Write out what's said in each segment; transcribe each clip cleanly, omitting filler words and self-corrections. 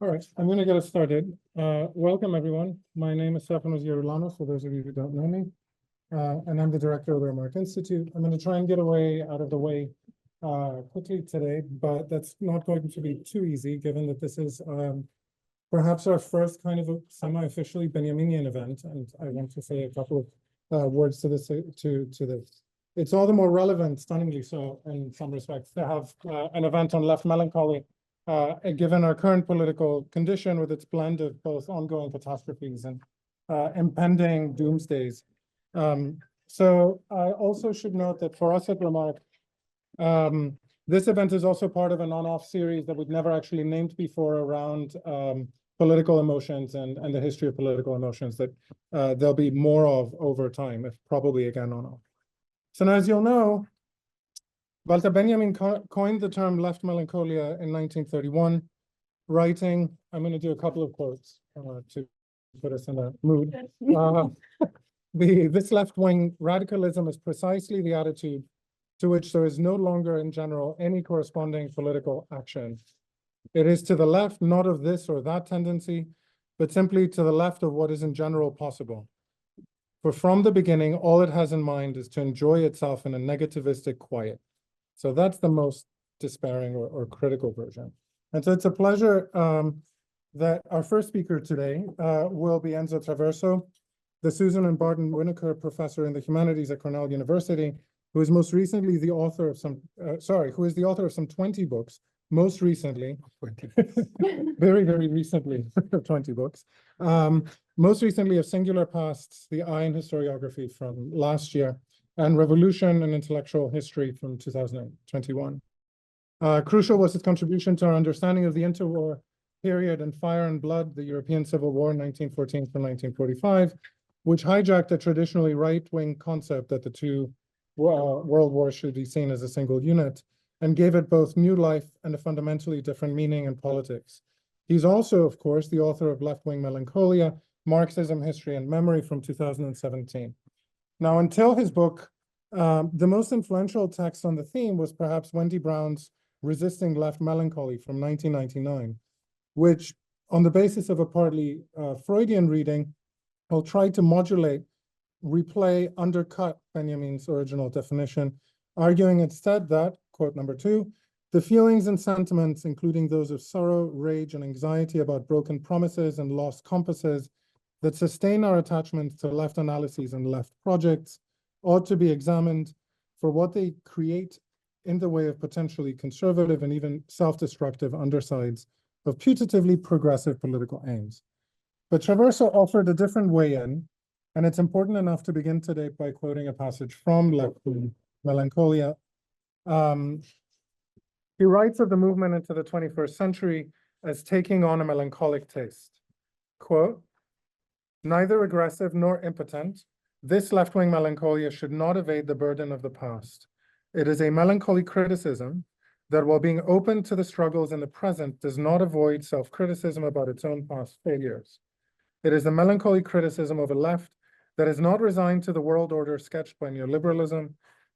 All right, I'm going to get us started. Welcome, everyone. My name is Stefanos Geroulanos, for those of you who don't know me, and I'm the director of the Remarque Institute. I'm going to try and get out of the way quickly today, but that's not going to be too easy, given that this is perhaps our first kind of a semi-officially Benjaminian event, and I want to say a couple of words to this. It's all the more relevant, stunningly so, in some respects, to have an event on left melancholy. Given our current political condition with its blend of both ongoing catastrophes and impending doomsdays. So I also should note that for us at Remarque, this event is also part of an on-off series that we've never actually named before around political emotions and the history of political emotions that there'll be more of over time, if probably again on-off. So now, as you'll know, Walter Benjamin coined the term left melancholia in 1931, writing, I'm going to do a couple of quotes to put us in a mood. This left-wing radicalism is precisely the attitude to which there is no longer in general any corresponding political action. It is to the left not of this or that tendency, but simply to the left of what is in general possible. For from the beginning, all it has in mind is to enjoy itself in a negativistic quiet. So that's the most despairing or critical version. And so it's a pleasure that our first speaker today will be Enzo Traverso, the Susan and Barton Winokur Professor in the Humanities at Cornell University, who is most recently the author of some, who is the author of some 20 books, most recently, very, very recently, 20 books, most recently of Singular Pasts, the Eye and Historiography from last year, and Revolution and Intellectual History from 2021. Crucial was his contribution to our understanding of the interwar period and Fire and Blood, the European Civil War, 1914 to 1945, which hijacked a traditionally right-wing concept that the two world wars should be seen as a single unit, and gave it both new life and a fundamentally different meaning in politics. He's also, of course, the author of Left-Wing Melancholia, Marxism, History, and Memory from 2017. Now, until his book, the most influential text on the theme was perhaps Wendy Brown's Resisting Left Melancholy from 1999, which, on the basis of a partly Freudian reading, will try to modulate, replay, undercut Benjamin's original definition, arguing instead that, quote number 2, the feelings and sentiments, including those of sorrow, rage, and anxiety about broken promises and lost compasses, that sustain our attachment to left analyses and left projects ought to be examined for what they create in the way of potentially conservative and even self-destructive undersides of putatively progressive political aims. But Traverso offered a different way in, and it's important enough to begin today by quoting a passage from Left-Wing Melancholia. He writes of the movement into the 21st century as taking on a melancholic taste. Quote, "Neither aggressive nor impotent, this left-wing melancholia should not evade the burden of the past. It is a melancholy criticism that while being open to the struggles in the present does not avoid self-criticism about its own past failures. It is a melancholy criticism of a left that is not resigned to the world order sketched by neoliberalism,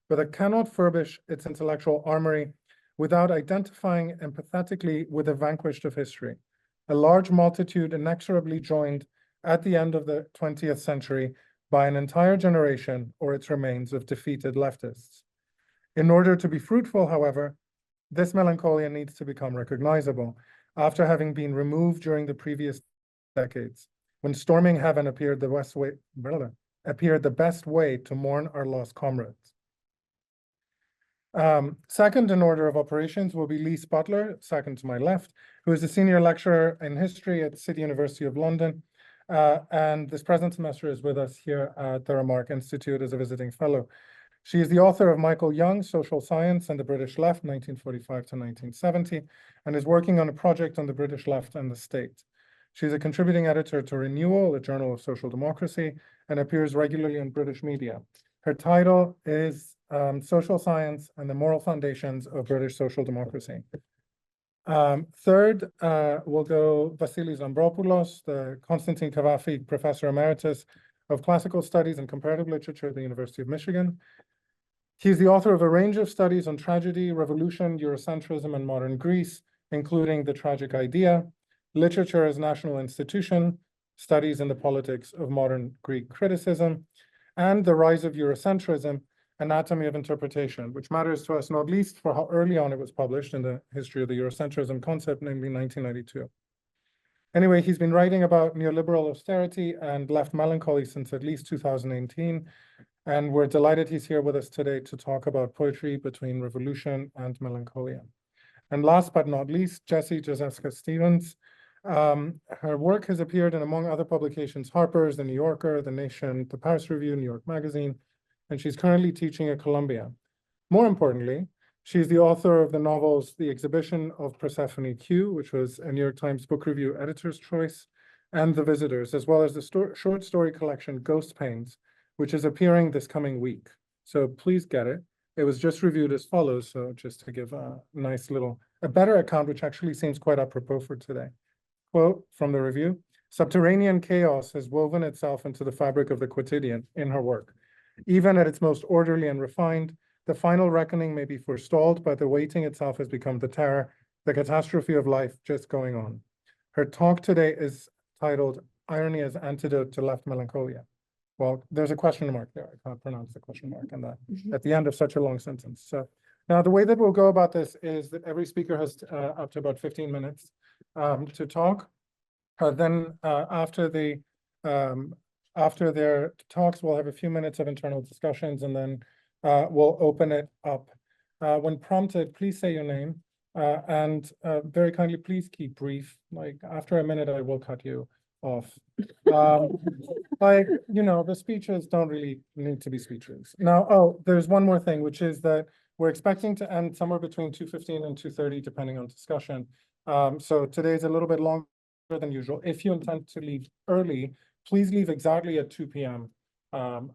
but that cannot furbish its intellectual armory without identifying empathetically with the vanquished of history, a large multitude inexorably joined at the end of the 20th century by an entire generation or its remains of defeated leftists. In order to be fruitful, however, this melancholia needs to become recognizable after having been removed during the previous decades, when storming heaven appeared the best way to mourn our lost comrades. Second in order of operations will be Lise Butler, second to my left, who is a senior lecturer in history at the City University of London, and this present semester is with us here at the Remarque Institute as a visiting fellow. She is the author of Michael Young's Social Science and the British Left, 1945 to 1970, and is working on a project on the British left and the state. She's a contributing editor to Renewal, a journal of social democracy, and appears regularly in British media. Her title is Social Science and the Moral Foundations of British Social Democracy. Third will go Vassilis Lambropoulos, the Konstantin Cavafy Professor Emeritus of Classical Studies and Comparative Literature at the University of Michigan. He's the author of a range of studies on tragedy, revolution, Eurocentrism, and modern Greece, including The Tragic Idea, Literature as National Institution, Studies in the Politics of Modern Greek Criticism, and The Rise of Eurocentrism, Anatomy of Interpretation, which matters to us not least for how early on it was published in the history of the Eurocentrism concept, namely 1992. Anyway, he's been writing about neoliberal austerity and left melancholy since at least 2018, and we're delighted he's here with us today to talk about poetry between revolution and melancholia. And last but not least, Jezewska Stevens. Her work has appeared in, among other publications, Harper's, The New Yorker, The Nation, The Paris Review, New York Magazine, and she's currently teaching at Columbia. More importantly, she's the author of the novels The Exhibition of Persephone Q, which was a New York Times Book Review editor's choice, and The Visitors, as well as the short story collection Ghost Pains, which is appearing this coming week. So please get it. It was just reviewed as follows, so just to give a nice little, a better account, which actually seems quite apropos for today. Quote from the review: "Subterranean chaos has woven itself into the fabric of the quotidian in her work. Even at its most orderly and refined, the final reckoning may be forestalled, but the waiting itself has become the terror, the catastrophe of life just going on." Her talk today is titled "Irony as Antidote to Left Melancholia." Well, there's a question mark there. I can't pronounce the question mark in that at the end of such a long sentence. So now the way that we'll go about this is that every speaker has up to about 15 minutes to talk. Then after their talks, we'll have a few minutes of internal discussions, and then we'll open it up. When prompted, please say your name, and very kindly, please keep brief. Like after a minute, I will cut you off. Like, you know, the speeches don't really need to be speeches. Now, oh, there's one more thing, which is that we're expecting to end somewhere between 2:15 and 2:30, depending on discussion. So today's a little bit longer than usual. If you intend to leave early, please leave exactly at 2 p.m.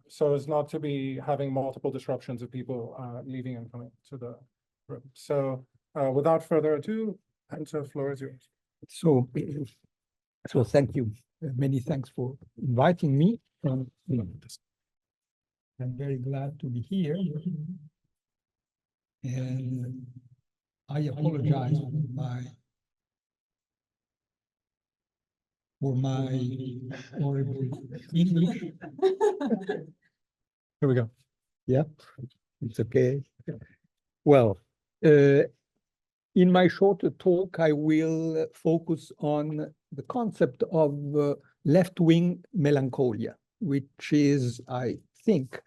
So as not to be having multiple disruptions of people leaving and coming to the room. So without further ado, Enzo, the floor is yours. So thank you. Many thanks for inviting me. I'm very glad to be here. And I apologize for my horrible English. Here we go. Yeah, it's okay. Well, in my short talk, I will focus on the concept of left-wing melancholia, which is, I think,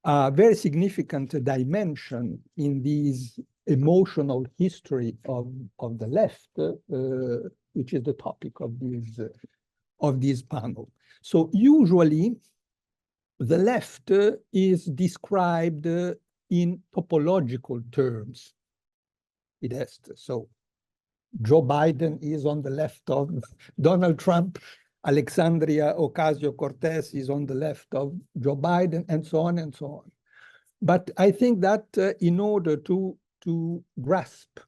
a very significant dimension in this emotional history of the left, which is the topic of this panel. So usually, the left is described in topological terms. So Joe Biden is on the left of Donald Trump, Alexandria Ocasio-Cortez is on the left of Joe Biden, and so on and so on. But I think that in order to grasp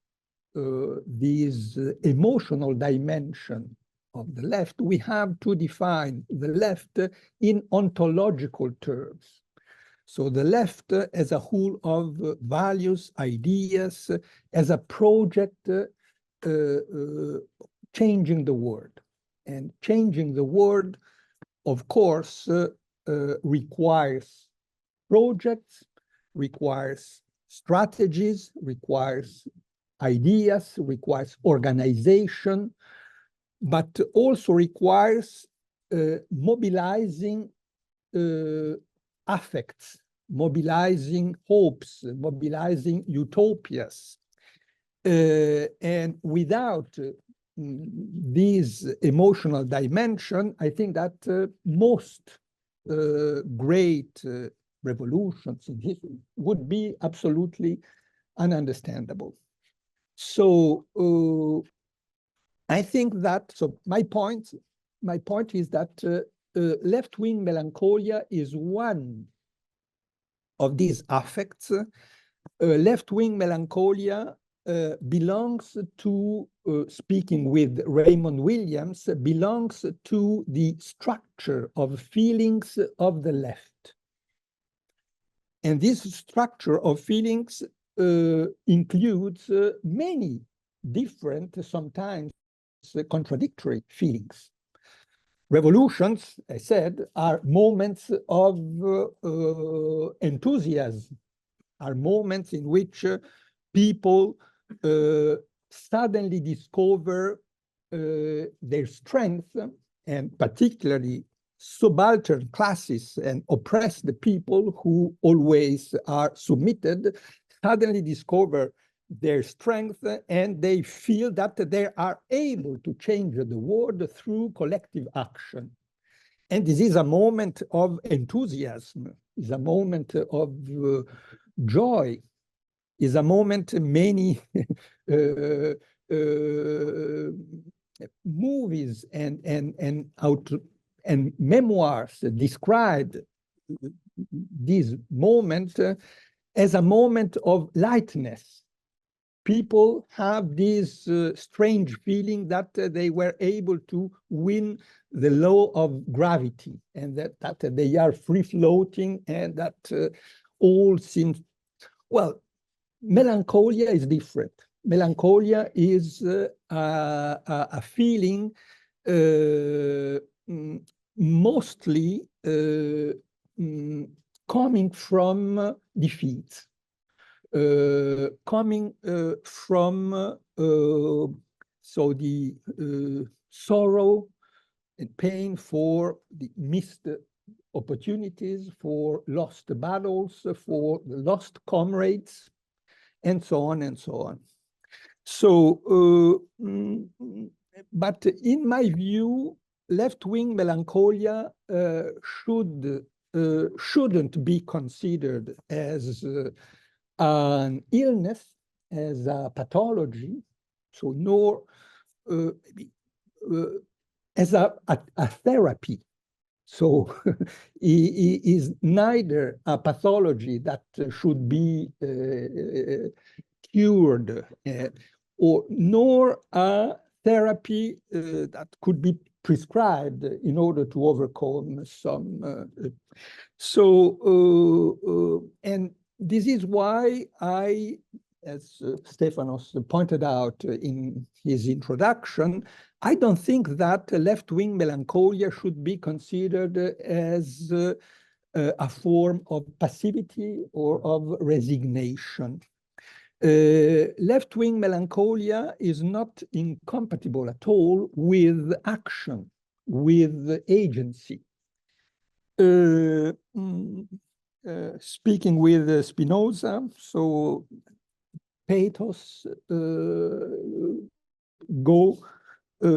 this emotional dimension of the left, we have to define the left in ontological terms. So the left as a whole of values, ideas, as a project changing the world. And changing the world, of course, requires projects, requires strategies, requires ideas, requires organization, but also requires mobilizing affects, mobilizing hopes, mobilizing utopias. And without this emotional dimension, I think that most great revolutions in history would be absolutely ununderstandable. So I think that, so my point is that left-wing melancholia is one of these affects. Left-wing melancholia belongs to, speaking with Raymond Williams, belongs to the structure of feelings of the left. And this structure of feelings includes many different, sometimes contradictory feelings. Revolutions, I said, are moments of enthusiasm, are moments in which people suddenly discover their strength, and particularly subaltern classes and oppressed people who always are submitted suddenly discover their strength, and they feel that they are able to change the world through collective action. And this is a moment of enthusiasm, is a moment of joy, is a moment many movies and memoirs describe this moment as a moment of lightness. People have this strange feeling that they were able to win the law of gravity, and that they are free-floating, and that all seems, well, melancholia is different. Melancholia is a feeling mostly coming from defeat. Coming from so the sorrow and pain for the missed opportunities, for lost battles, for lost comrades, and so on and so on. So, but in my view, left-wing melancholia shouldn't be considered as an illness, as a pathology, so nor as a therapy. So it is neither a pathology that should be cured, or nor a therapy that could be prescribed in order to overcome some. And this is why I, as Stefanos pointed out in his introduction, I don't think that left-wing melancholia should be considered as a form of passivity or of resignation. Left-wing melancholia is not incompatible at all with action, with agency. Speaking with Spinoza, so pathos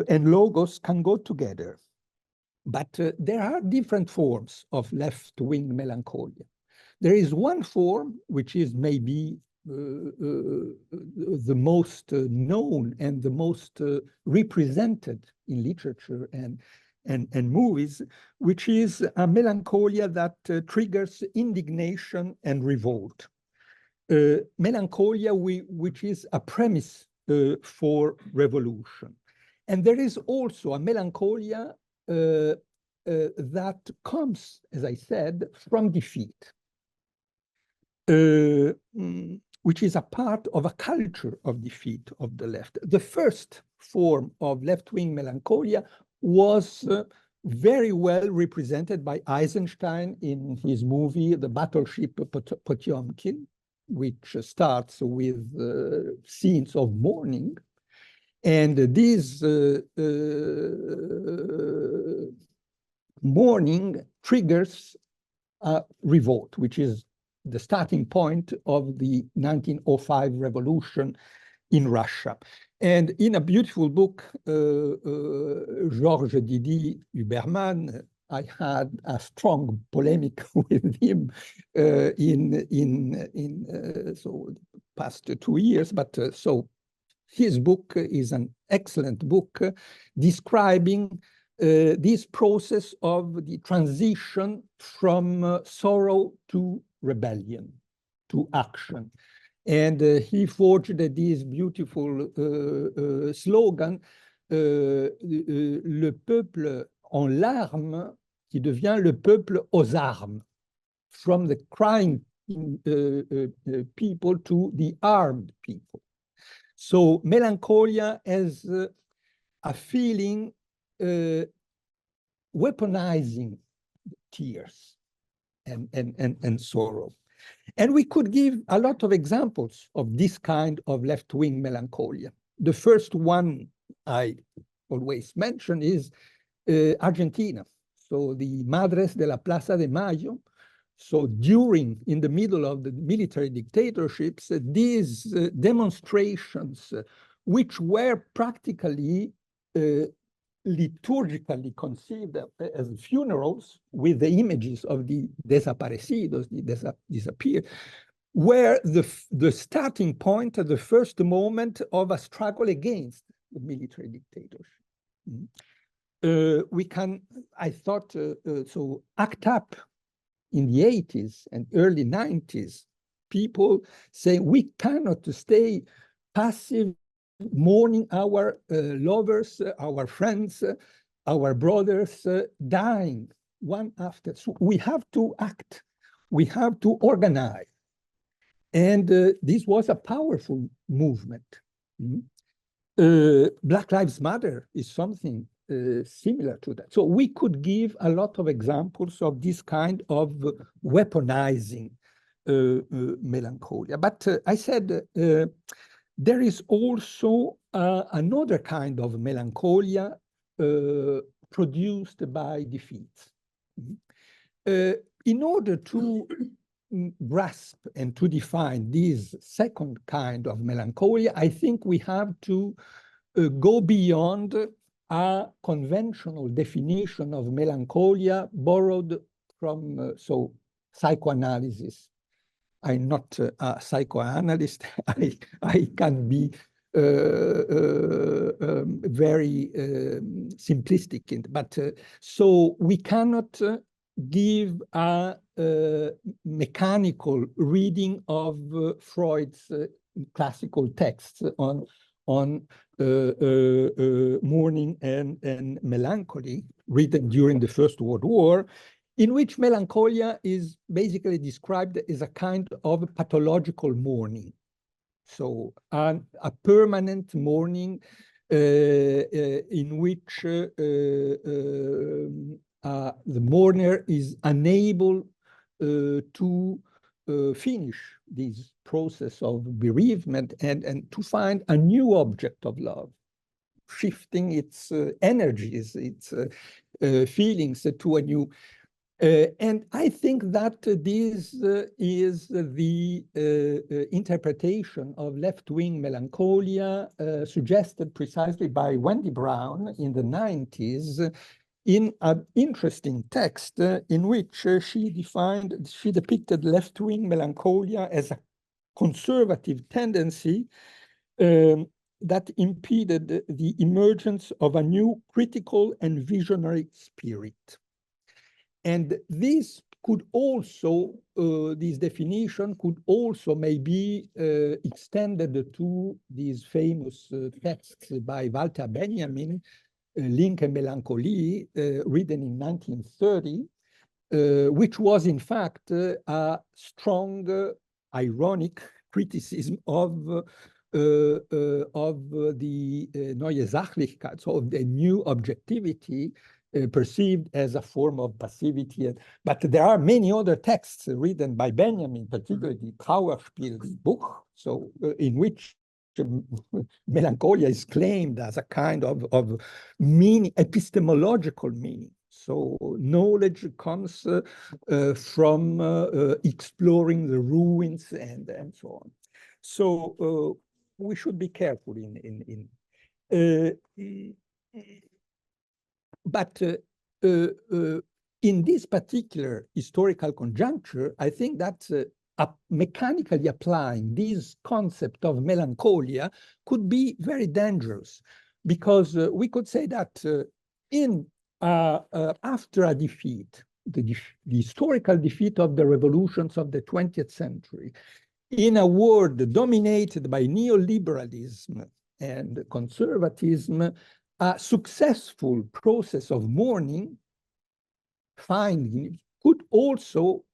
and logos can go together. But there are different forms of left-wing melancholia. There is one form, which is maybe the most known and the most represented in literature and movies, which is a melancholia that triggers indignation and revolt. Melancholia, which is a premise for revolution. And there is also a melancholia that comes, as I said, from defeat, which is a part of a culture of defeat of the left. The first form of left-wing melancholia was very well represented by Eisenstein in his movie, The Battleship Potemkin, which starts with scenes of mourning. And this mourning triggers a revolt, which is the starting point of the 1905 revolution in Russia. And in a beautiful book, Georges Didi Huberman, I had a strong polemic with him in so past 2 years. But so his book is an excellent book describing this process of the transition from sorrow to rebellion, to action. And he forged this beautiful slogan, le peuple en larmes qui devient le peuple aux armes, from the crying people to the armed people. So melancholia as a feeling weaponizing tears and sorrow. And we could give a lot of examples of this kind of left-wing melancholia. The first one I always mention is Argentina. So the Madres de la Plaza de Mayo. So in the middle of the military dictatorships, these demonstrations, which were practically liturgically conceived as funerals with the images of the desaparecidos, the disappeared, were the starting point, the first moment of a struggle against the military dictatorship. I thought, so ACT UP in the 80s and early 90s, people say we cannot stay passive, mourning our lovers, our friends, our brothers dying one after. So we have to act, we have to organize. And this was a powerful movement. Black Lives Matter is something similar to that. So we could give a lot of examples of this kind of weaponizing melancholia. But I said there is also another kind of melancholia produced by defeat. In order to grasp and to define this second kind of melancholia, I think we have to go beyond a conventional definition of melancholia borrowed from psychoanalysis. I'm not a psychoanalyst. I can be very simplistic, but so we cannot give a mechanical reading of Freud's classical texts on mourning and melancholy, written during the First World War, in which melancholia is basically described as a kind of pathological mourning. So a permanent mourning in which the mourner is unable to finish this process of bereavement and to find a new object of love, shifting its energies, its feelings to a new. And I think that this is the interpretation of left-wing melancholia suggested precisely by Wendy Brown in the 90s in an interesting text in which she depicted left-wing melancholia as a conservative tendency that impeded the emergence of a new critical and visionary spirit. And this could also, this definition could also maybe extended to these famous texts by Walter Benjamin, Linke Melancholie, written in 1930, which was in fact a strong, ironic criticism of the Neue Sachlichkeit, so of the new objectivity perceived as a form of passivity. But there are many other texts written by Benjamin, particularly the Trauerspielbuch, so in which melancholia is claimed as a kind of meaning, epistemological meaning. So knowledge comes from exploring the ruins and so on. So we should be careful but in this particular historical conjuncture, I think that mechanically applying this concept of melancholia could be very dangerous, because we could say that after a defeat, the historical defeat of the revolutions of the 20th century, in a world dominated by neoliberalism and conservatism, a successful process of mourning finding could also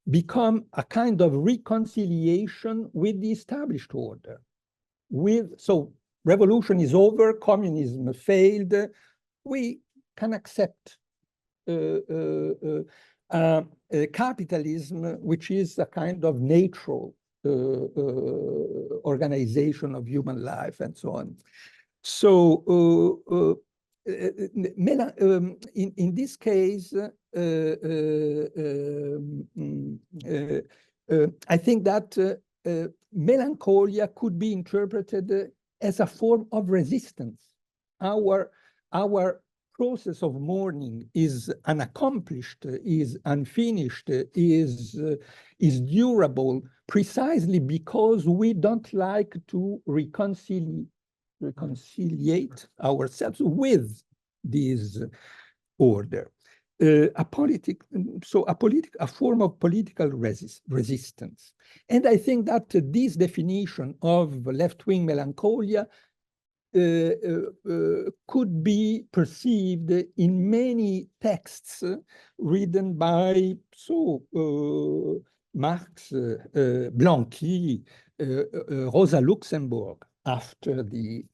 become a kind of reconciliation with the established order. So revolution is over, communism failed, we can accept capitalism, which is a kind of natural organization of human life and so on. So in this case, I think that melancholia could be interpreted as a form of resistance. Our process of mourning is unaccomplished, is unfinished, is durable, precisely because we don't like to reconciliate ourselves with this order. A form of political resistance. And I think that this definition of left-wing melancholia could be perceived in many texts written by Marx, Blanqui, Rosa Luxemburg after the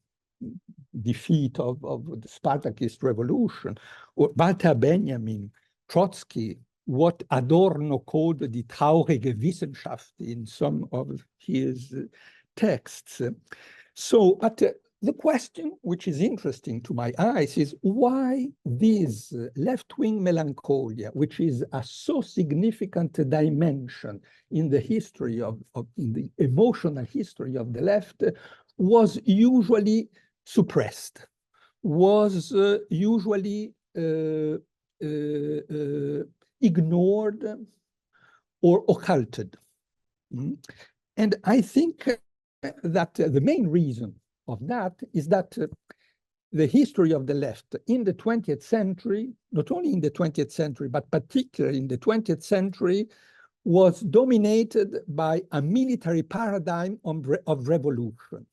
defeat of the Spartacist revolution, or Walter Benjamin, Trotsky, what Adorno called the traurige Wissenschaft in some of his texts. So, but the question which is interesting to my eyes is why this left-wing melancholia, which is a so significant dimension in the history in the emotional history of the left, was usually suppressed, was usually ignored or occulted. And I think that the main reason of that is that the history of the left in the 20th century, not only in the 20th century, but particularly in the 20th century, was dominated by a military paradigm of revolution.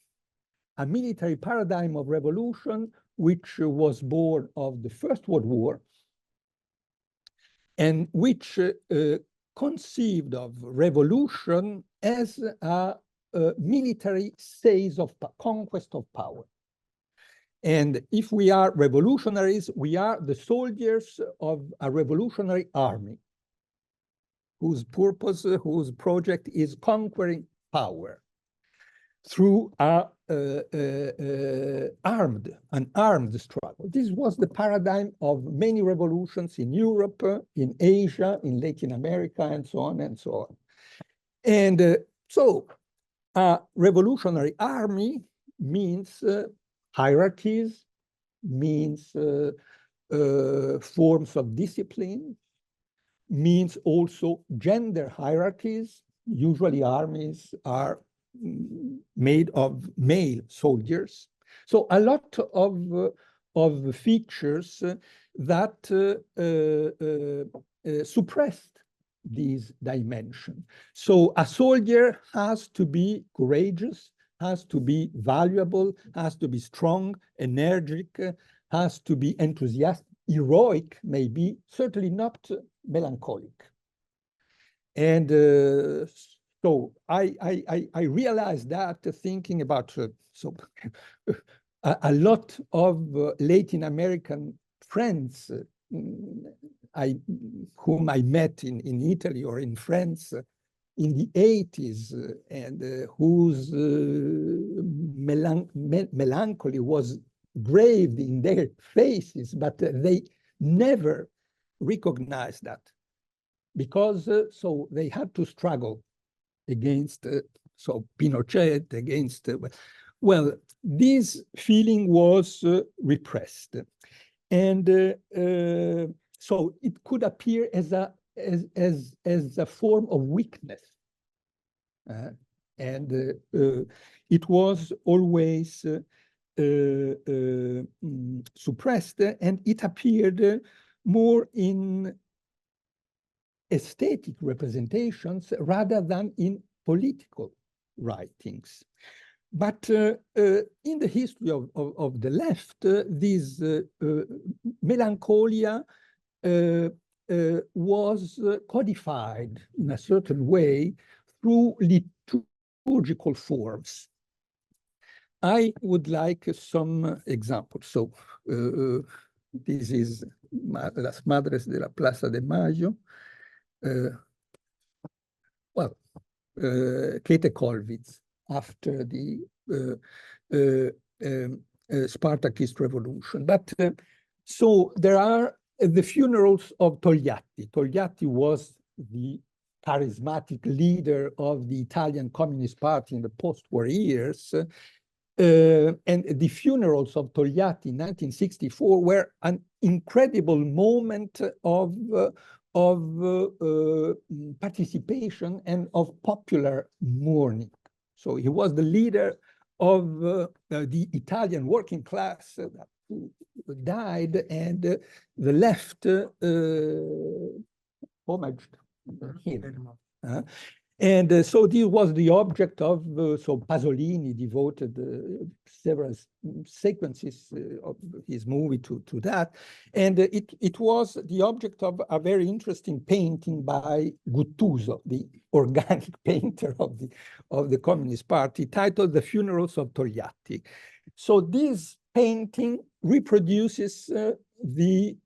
A military paradigm of revolution which was born of the First World War and which conceived of revolution as a military seize of conquest of power. And if we are revolutionaries, we are the soldiers of a revolutionary army whose purpose, whose project is conquering power through an armed struggle. This was the paradigm of many revolutions in Europe, in Asia, in Latin America, and so on and so on. And so a revolutionary army means hierarchies, means forms of discipline, means also gender hierarchies. Usually armies are made of male soldiers. So a lot of features that suppressed these dimensions. So a soldier has to be courageous, has to be valuable, has to be strong, energetic, has to be enthusiastic, heroic, maybe, certainly not melancholic. And so I realized that thinking about a lot of Latin American friends whom I met in Italy or in France in the 80s and whose melancholy was graved in their faces, but they never recognized that because so they had to struggle against Pinochet, against well, this feeling was repressed, and so it could appear as a form of weakness, and it was always suppressed, and it appeared more in aesthetic representations rather than in political writings. But in the history of the left, this melancholia was codified in a certain way through liturgical forms. I would like some examples. So this is Las Madres de la Plaza de Mayo. Well, Käthe Kollwitz after the Spartacist revolution. But so there are the funerals of Togliatti. Togliatti was the charismatic leader of the Italian Communist Party in the post-war years. And the funerals of Togliatti in 1964 were an incredible moment of participation and of popular mourning. So he was the leader of the Italian working class who died, and the left homaged him. And so this was the object of, so Pasolini devoted several sequences of his movie to that. And it was the object of a very interesting painting by Guttuso, the organic painter of the Communist Party, titled The Funerals of Togliatti. So this painting reproduces the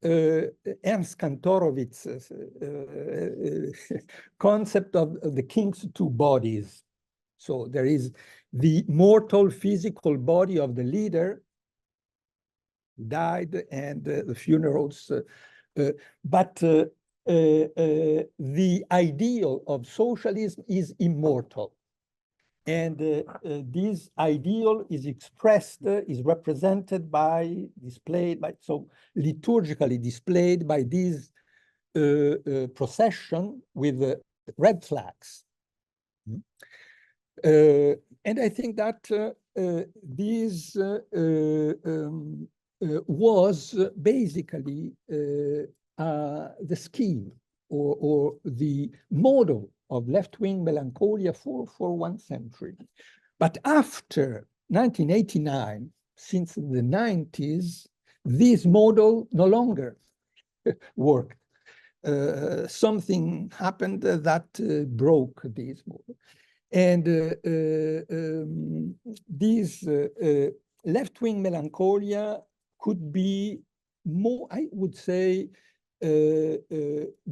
Ernst Kantorowicz's concept of the king's two bodies. So there is the mortal physical body of the leader who died, and the funerals, but the ideal of socialism is immortal. And this ideal is expressed, is represented by, displayed by, so liturgically displayed by this procession with red flags. And I think that this was basically the scheme or the model of left-wing melancholia for one century. But after 1989, since the 90s, this model no longer worked. Something happened that broke this model. And this left-wing melancholia could be more, I would say,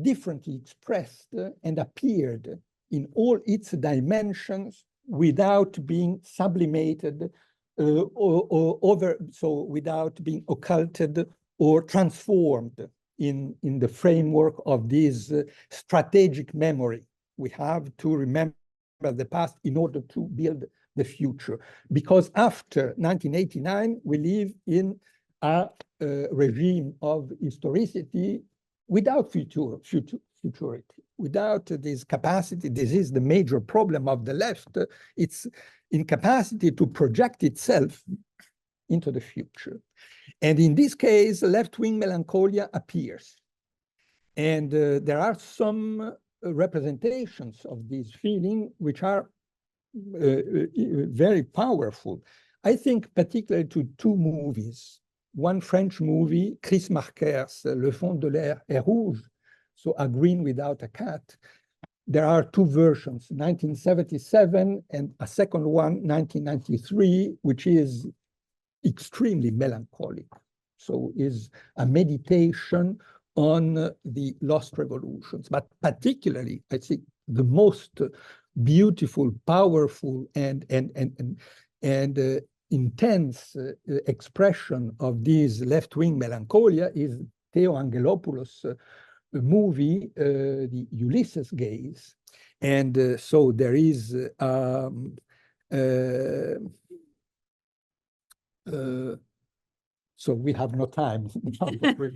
differently expressed and appeared in all its dimensions without being sublimated so without being occulted or transformed in the framework of this strategic memory. We have to remember the past in order to build the future, because after 1989 we live in a regime of historicity without futurity, without this capacity. This is the major problem of the left, its incapacity to project itself into the future. And in this case, left-wing melancholia appears. And there are some representations of this feeling which are very powerful. I think particularly to two movies. One French movie, Chris Marker's Le Fond de l'air est rouge, so A Green Without a Cat. There are two versions, 1977 and a second one, 1993, which is extremely melancholic. So is a meditation on the lost revolutions, but particularly, I think, the most beautiful, powerful, and intense expression of this left-wing melancholia is Theo Angelopoulos' movie, the Ulysses Gaze. And so there is so we have no time,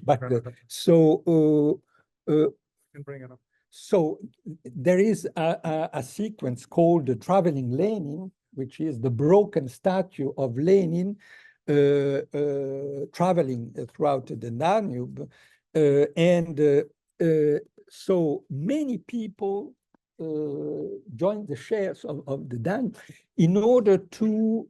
but so can bring it up. So there is a sequence called the Traveling Lenin, which is the broken statue of Lenin traveling throughout the Danube. So many people joined the shares of the Danube in order to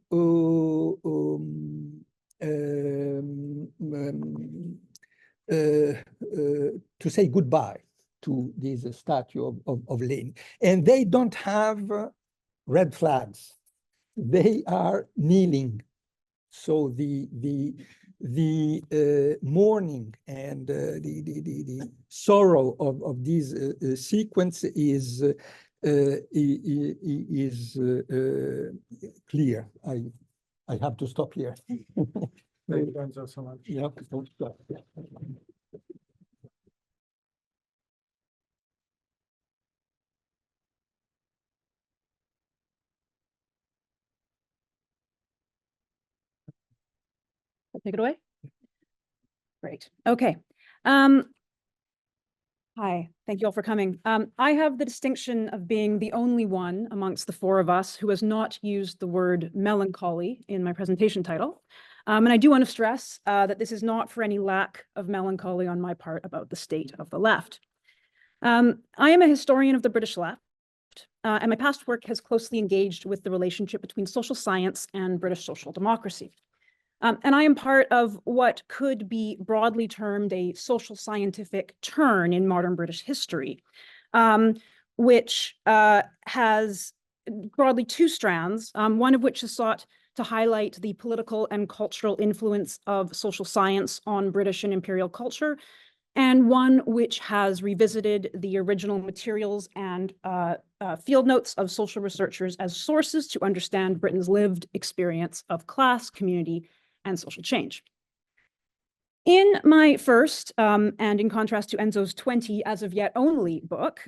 say goodbye to this statue of Lenin. And they don't have red flags. they are kneeling. So the mourning and the sorrow of this sequence is clear. I have to stop here. Thank you, Enzo, so much. Yeah. Take it away. Great. Okay. Hi, thank you all for coming. I have the distinction of being the only one amongst the four of us who has not used the word melancholy in my presentation title. And I do want to stress that this is not for any lack of melancholy on my part about the state of the left. I am a historian of the British left, and my past work has closely engaged with the relationship between social science and British social democracy. And I am part of what could be broadly termed a social scientific turn in modern British history, which has broadly two strands, one of which is sought to highlight the political and cultural influence of social science on British and imperial culture, and one which has revisited the original materials and field notes of social researchers as sources to understand Britain's lived experience of class, community, and social change. In my first, and in contrast to Enzo's 20 as of yet only book,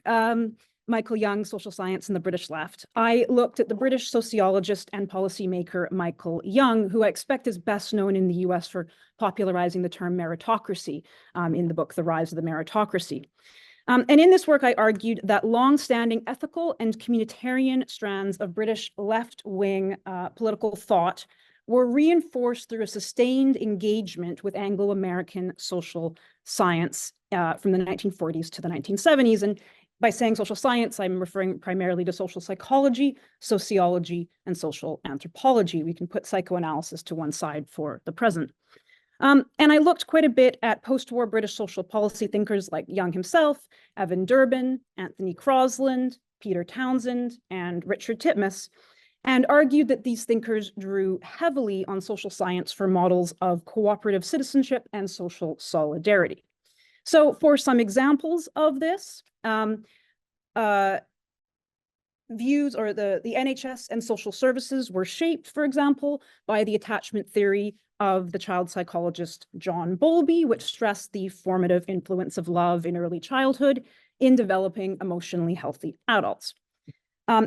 Michael Young's Social Science and the British Left, I looked at the British sociologist and policymaker Michael Young, who I expect is best known in the US for popularizing the term meritocracy in the book, The Rise of the Meritocracy. And in this work, I argued that long-standing ethical and communitarian strands of British left-wing political thought were reinforced through a sustained engagement with Anglo-American social science from the 1940s to the 1970s. And by saying social science, I'm referring primarily to social psychology, sociology, and social anthropology. We can put psychoanalysis to one side for the present. And I looked quite a bit at post-war British social policy thinkers like Young himself, Evan Durbin, Anthony Crosland, Peter Townsend, and Richard Titmuss, and argued that these thinkers drew heavily on social science for models of cooperative citizenship and social solidarity. So for some examples of this, views or the NHS and social services were shaped, for example, by the attachment theory of the child psychologist John Bowlby, which stressed the formative influence of love in early childhood in developing emotionally healthy adults.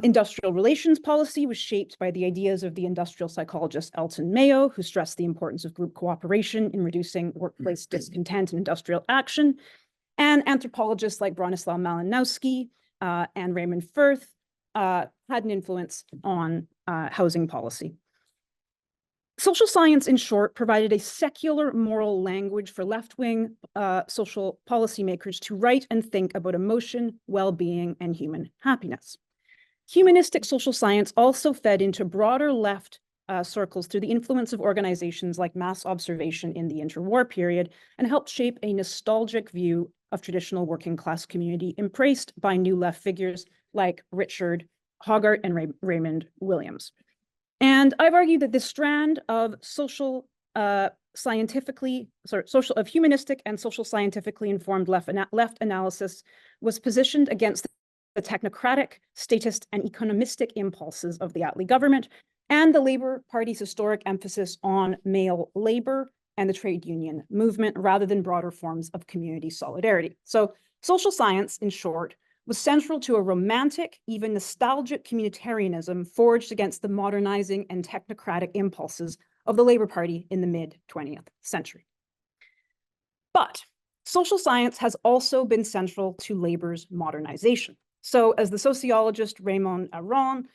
Industrial relations policy was shaped by the ideas of the industrial psychologist Elton Mayo, who stressed the importance of group cooperation in reducing workplace discontent and industrial action. And anthropologists like Bronislaw Malinowski and Raymond Firth had an influence on housing policy. Social science, in short, provided a secular moral language for left-wing social policymakers to write and think about emotion, well-being, and human happiness. Humanistic social science also fed into broader left circles through the influence of organizations like Mass Observation in the interwar period, and helped shape a nostalgic view of traditional working class community embraced by new left figures like Richard Hoggart and Raymond Williams. And I've argued that this strand of humanistic and social scientifically informed left analysis was positioned against the technocratic, statist, and economistic impulses of the Attlee government, and the Labour Party's historic emphasis on male labor and the trade union movement, rather than broader forms of community solidarity. So social science, in short, was central to a romantic, even nostalgic communitarianism forged against the modernizing and technocratic impulses of the Labour Party in the mid-20th century. But social science has also been central to Labour's modernization. So as the sociologist Raymond Aron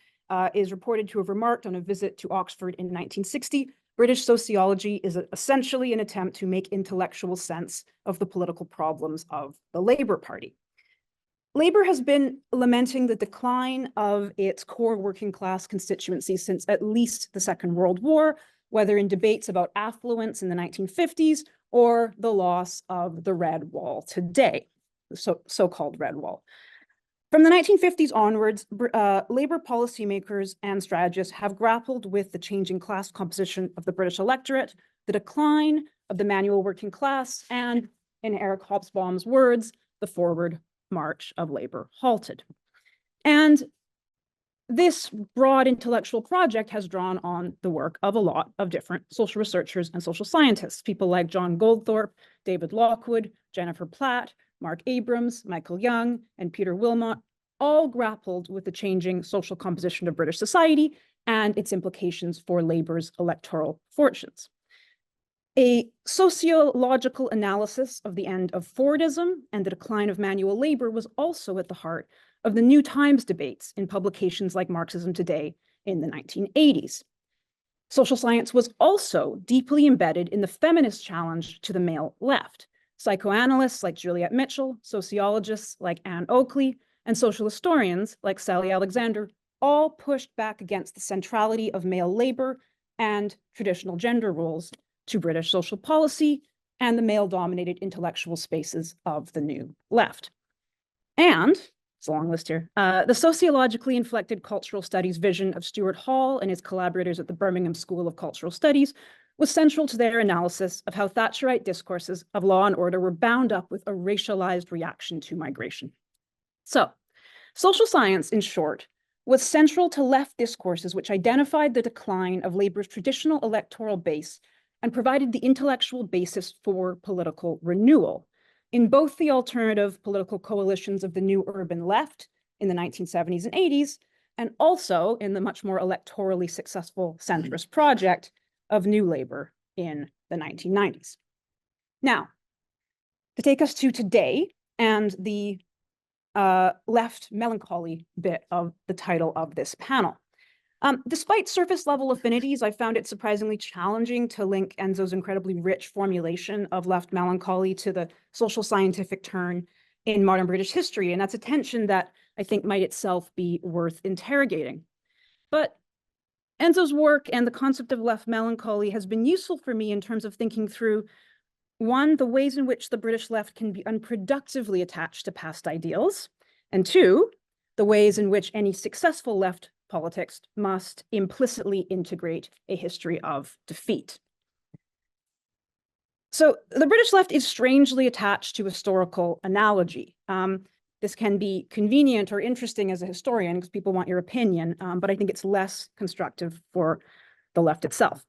is reported to have remarked on a visit to Oxford in 1960, British sociology is essentially an attempt to make intellectual sense of the political problems of the Labour Party. Labour has been lamenting the decline of its core working class constituency since at least the Second World War, whether in debates about affluence in the 1950s or the loss of the Red Wall today, the so-called Red Wall. From the 1950s onwards, labor policymakers and strategists have grappled with the changing class composition of the British electorate, the decline of the manual working class, and, in Eric Hobsbawm's words, the forward march of labor halted. And this broad intellectual project has drawn on the work of a lot of different social researchers and social scientists, people like John Goldthorpe, David Lockwood, Jennifer Platt, Mark Abrams, Michael Young, and Peter Wilmot, all grappled with the changing social composition of British society and its implications for labor's electoral fortunes. A sociological analysis of the end of Fordism and the decline of manual labor was also at the heart of the New Times debates in publications like Marxism Today in the 1980s. Social science was also deeply embedded in the feminist challenge to the male left. Psychoanalysts like Juliet Mitchell, sociologists like Anne Oakley, and social historians like Sally Alexander all pushed back against the centrality of male labor and traditional gender roles to British social policy and the male-dominated intellectual spaces of the new left. And, it's a long list here, the sociologically inflected cultural studies vision of Stuart Hall and his collaborators at the Birmingham School of Cultural Studies was central to their analysis of how Thatcherite discourses of law and order were bound up with a racialized reaction to migration. So, social science, in short, was central to left discourses which identified the decline of labor's traditional electoral base and provided the intellectual basis for political renewal in both the alternative political coalitions of the new urban left in the 1970s and 80s, and also in the much more electorally successful centrist project of New Labour in the 1990s. Now, to take us to today and the left melancholy bit of the title of this panel. Despite surface level affinities, I found it surprisingly challenging to link Enzo's incredibly rich formulation of left melancholy to the social scientific turn in modern British history. And that's a tension that I think might itself be worth interrogating. But Enzo's work and the concept of left melancholy has been useful for me in terms of thinking through, one, the ways in which the British left can be unproductively attached to past ideals, and two, the ways in which any successful left politics must implicitly integrate a history of defeat. So the British left is strangely attached to historical analogy. This can be convenient or interesting as a historian because people want your opinion, but I think it's less constructive for the left itself.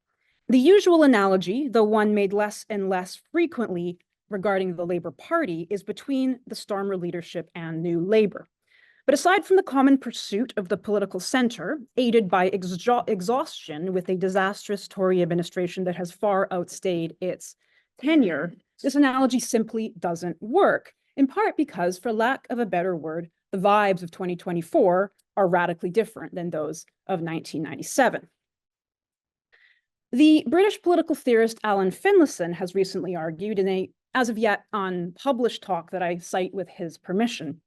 The usual analogy, though one made less and less frequently regarding the Labour Party, is between the Starmer leadership and New Labour. But aside from the common pursuit of the political center, aided by exhaustion with a disastrous Tory administration that has far outstayed its tenure, this analogy simply doesn't work, in part because, for lack of a better word, the vibes of 2024 are radically different than those of 1997. The British political theorist Alan Finlayson has recently argued in a, as of yet, unpublished talk that I cite with his permission,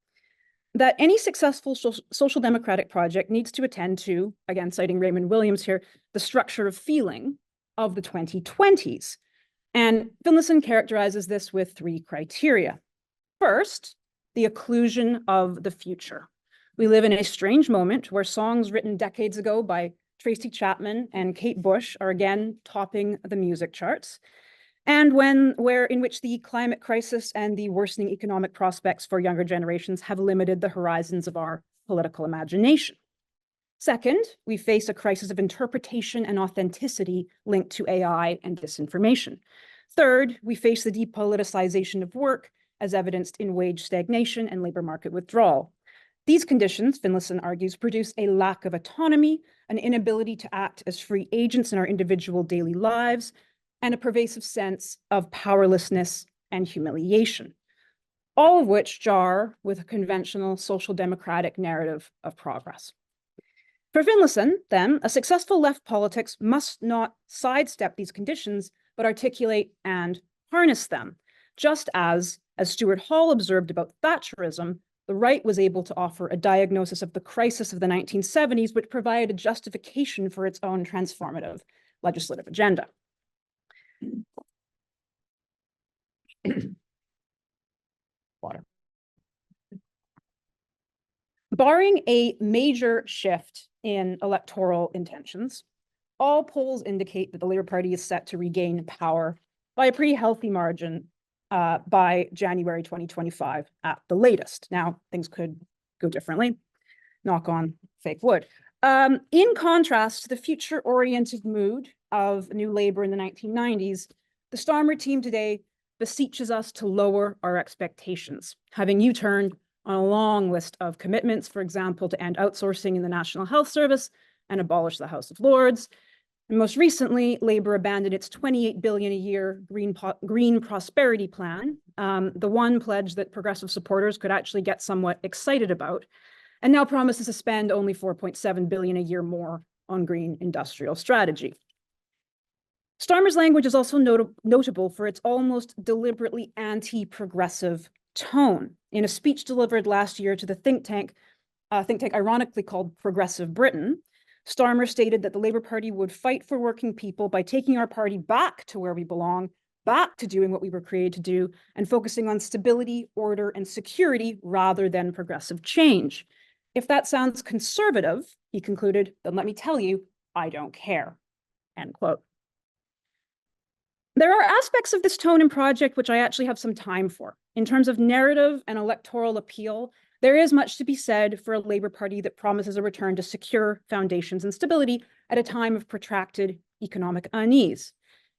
that any successful social democratic project needs to attend to, again citing Raymond Williams here, the structure of feeling of the 2020s. And Finlayson characterizes this with three criteria. First, the occlusion of the future. We live in a strange moment where songs written decades ago by Tracy Chapman and Kate Bush are again topping the music charts, and in which the climate crisis and the worsening economic prospects for younger generations have limited the horizons of our political imagination. Second, we face a crisis of interpretation and authenticity linked to AI and disinformation. Third, we face the depoliticization of work as evidenced in wage stagnation and labor market withdrawal. These conditions, Finlayson argues, produce a lack of autonomy, an inability to act as free agents in our individual daily lives, and a pervasive sense of powerlessness and humiliation, all of which jar with a conventional social democratic narrative of progress. For Finlayson, then, a successful left politics must not sidestep these conditions, but articulate and harness them, just as Stuart Hall observed about Thatcherism, the right was able to offer a diagnosis of the crisis of the 1970s, which provided a justification for its own transformative legislative agenda. Water. Barring a major shift in electoral intentions, all polls indicate that the Labour Party is set to regain power by a pretty healthy margin by January 2025 at the latest. Now, things could go differently. Knock on fake wood. In contrast to the future-oriented mood of New Labour in the 1990s, the Starmer team today beseeches us to lower our expectations, having U-turned on a long list of commitments, for example, to end outsourcing in the National Health Service and abolish the House of Lords. And most recently, Labour abandoned its $28 billion a year green prosperity plan, the one pledge that progressive supporters could actually get somewhat excited about, and now promises to spend only $4.7 billion a year more on green industrial strategy. Starmer's language is also notable for its almost deliberately anti-progressive tone. In a speech delivered last year to the think tank ironically called Progressive Britain, Starmer stated that the Labour Party would fight for working people by taking our party back to where we belong, back to doing what we were created to do, and focusing on stability, order, and security rather than progressive change. If that sounds conservative, he concluded, then let me tell you, I don't care, end quote. There are aspects of this tone and project which I actually have some time for. In terms of narrative and electoral appeal, there is much to be said for a Labour Party that promises a return to secure foundations and stability at a time of protracted economic unease.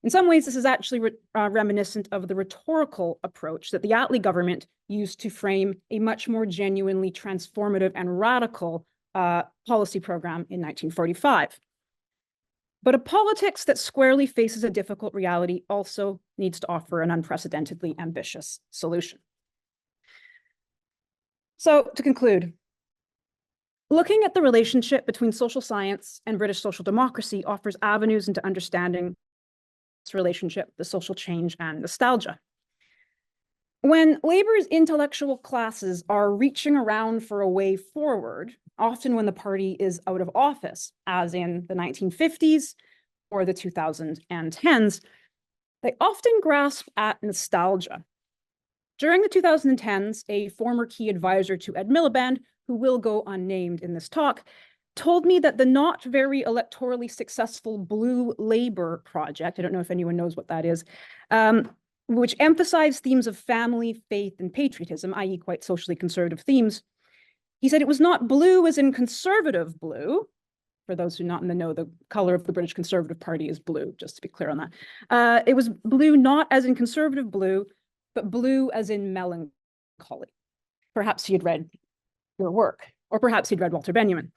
In some ways, this is actually reminiscent of the rhetorical approach that the Attlee government used to frame a much more genuinely transformative and radical policy program in 1945. But a politics that squarely faces a difficult reality also needs to offer an unprecedentedly ambitious solution. So to conclude, looking at the relationship between social science and British social democracy offers avenues into understanding this relationship, the social change and nostalgia. When Labour's intellectual classes are reaching around for a way forward, often when the party is out of office, as in the 1950s or the 2010s, they often grasp at nostalgia. During the 2010s, a former key advisor to Ed Miliband, who will go unnamed in this talk, told me that the not very electorally successful Blue Labour project, I don't know if anyone knows what that is, which emphasized themes of family, faith, and patriotism, i.e. quite socially conservative themes. He said it was not blue as in conservative blue. For those who are not in the know, the color of the British Conservative Party is blue, just to be clear on that. It was blue not as in conservative blue, but blue as in melancholy. Perhaps he had read your work, or perhaps he'd read Walter Benjamin.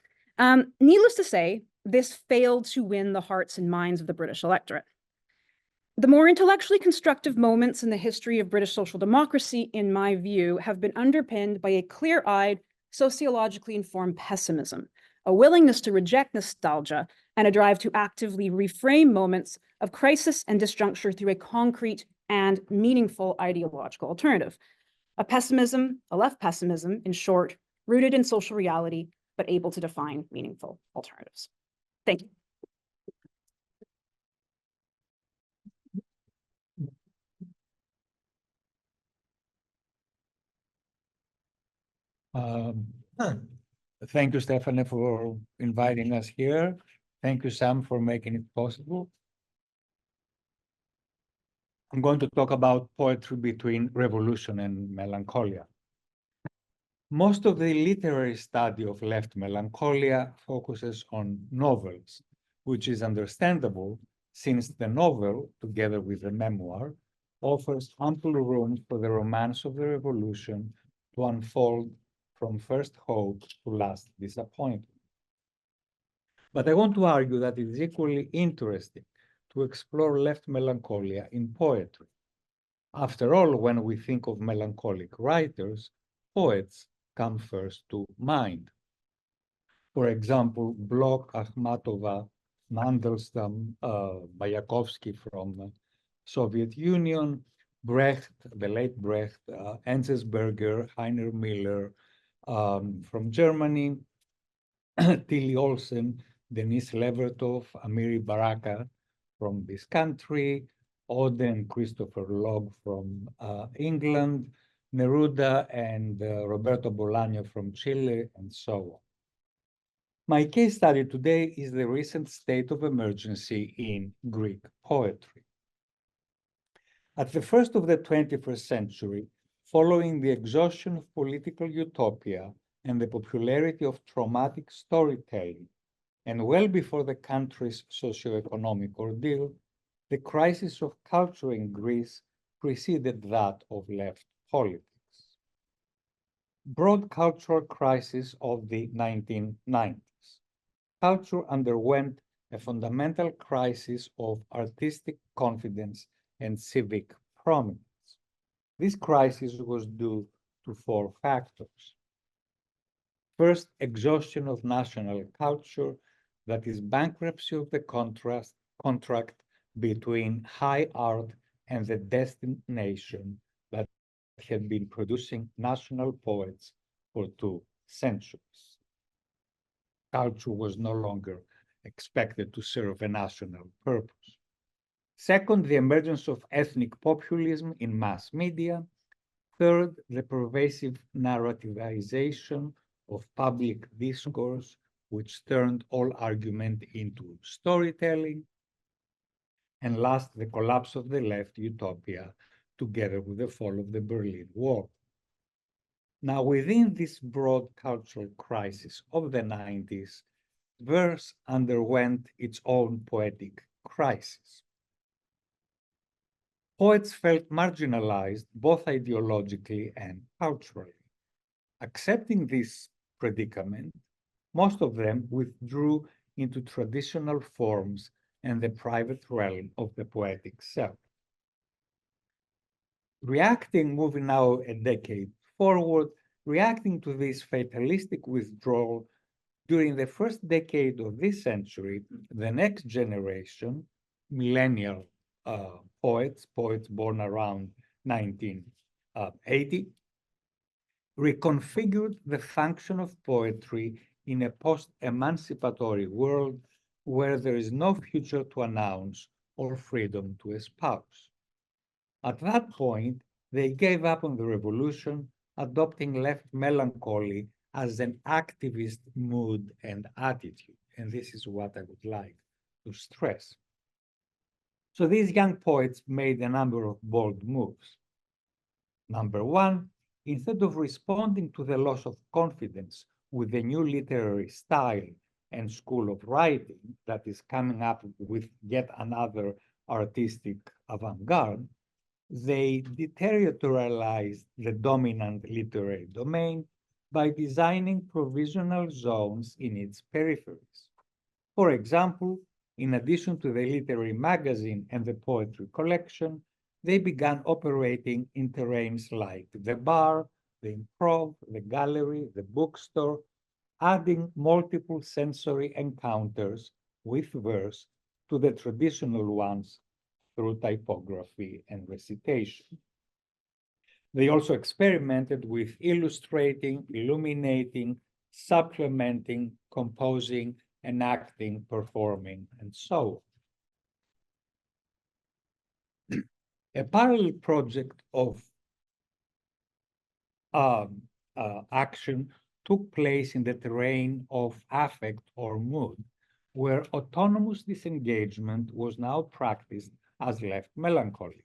Needless to say, this failed to win the hearts and minds of the British electorate. The more intellectually constructive moments in the history of British social democracy, in my view, have been underpinned by a clear-eyed, sociologically informed pessimism, a willingness to reject nostalgia, and a drive to actively reframe moments of crisis and disjuncture through a concrete and meaningful ideological alternative. A pessimism, a left pessimism, in short, rooted in social reality, but able to define meaningful alternatives. Thank you. Thank you, Stephanie, for inviting us here. Thank you, Sam, for making it possible. I'm going to talk about poetry between revolution and melancholia. Most of the literary study of left melancholia focuses on novels, which is understandable since the novel, together with the memoir, offers ample room for the romance of the revolution to unfold from first hope to last disappointment. But I want to argue that it is equally interesting to explore left melancholia in poetry. After all, when we think of melancholic writers, poets come first to mind. For example, Bloch, Akhmatova, Mandelstam, Mayakovsky from Soviet Union, Brecht, the late Brecht, Enzensberger, Heiner Miller from Germany, Tilly Olsen, Denis Levertov, Amiri Baraka from this country, Ode and Christopher Log from England, Neruda and Roberto Bolaño from Chile, and so on. My case study today is the recent state of emergency in Greek poetry. At the first of the 21st century, following the exhaustion of political utopia and the popularity of traumatic storytelling, and well before the country's socioeconomic ordeal, the crisis of culture in Greece preceded that of left politics. Broad cultural crisis of the 1990s. Culture underwent a fundamental crisis of artistic confidence and civic prominence. This crisis was due to four factors. First, exhaustion of national culture, that is bankruptcy of the contract between high art and the destination that had been producing national poets for 2 centuries. Culture was no longer expected to serve a national purpose. Second, the emergence of ethnic populism in mass media. Third, the pervasive narrativization of public discourse, which turned all argument into storytelling. And last, the collapse of the left utopia, together with the fall of the Berlin Wall. Now, within this broad cultural crisis of the 90s, verse underwent its own poetic crisis. Poets felt marginalized both ideologically and culturally. Accepting this predicament, most of them withdrew into traditional forms and the private realm of the poetic self. Moving now a decade forward, reacting to this fatalistic withdrawal, during the first decade of this century, the next generation, millennial poets born around 1980, reconfigured the function of poetry in a post-emancipatory world where there is no future to announce or freedom to espouse. At that point, they gave up on the revolution, adopting left melancholy as an activist mood and attitude. And this is what I would like to stress. So these young poets made a number of bold moves. Number one, instead of responding to the loss of confidence with the new literary style and school of writing that is coming up with yet another artistic avant-garde, they deterritorialized the dominant literary domain by designing provisional zones in its peripheries. For example, in addition to the literary magazine and the poetry collection, they began operating in terrains like the bar, the improv, the gallery, the bookstore, adding multiple sensory encounters with verse to the traditional ones through typography and recitation. They also experimented with illustrating, illuminating, supplementing, composing, enacting, performing, and so on. A parallel project of action took place in the terrain of affect or mood, where autonomous disengagement was now practiced as left melancholy.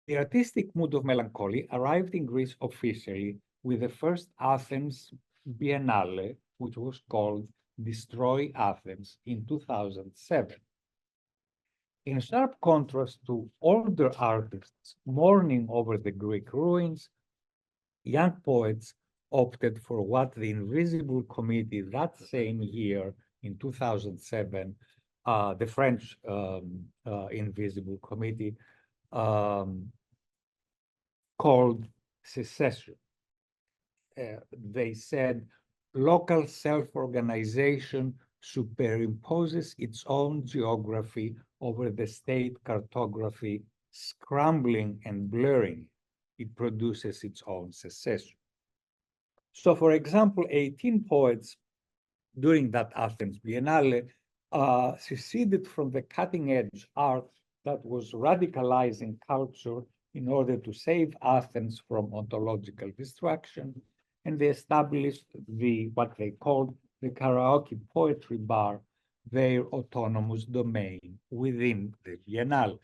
The artistic mood of melancholy arrived in Greece officially with the first Athens Biennale, which was called Destroy Athens in 2007. In sharp contrast to older artists mourning over the Greek ruins, young poets opted for what the Invisible Committee that same year in 2007, the French Invisible Committee, called secession. They said local self-organization superimposes its own geography over the state cartography, scrambling and blurring. It produces its own secession. So, for example, 18 poets during that Athens Biennale seceded from the cutting-edge art that was radicalizing culture in order to save Athens from ontological destruction, and they established what they called the karaoke poetry bar, their autonomous domain within the Biennale.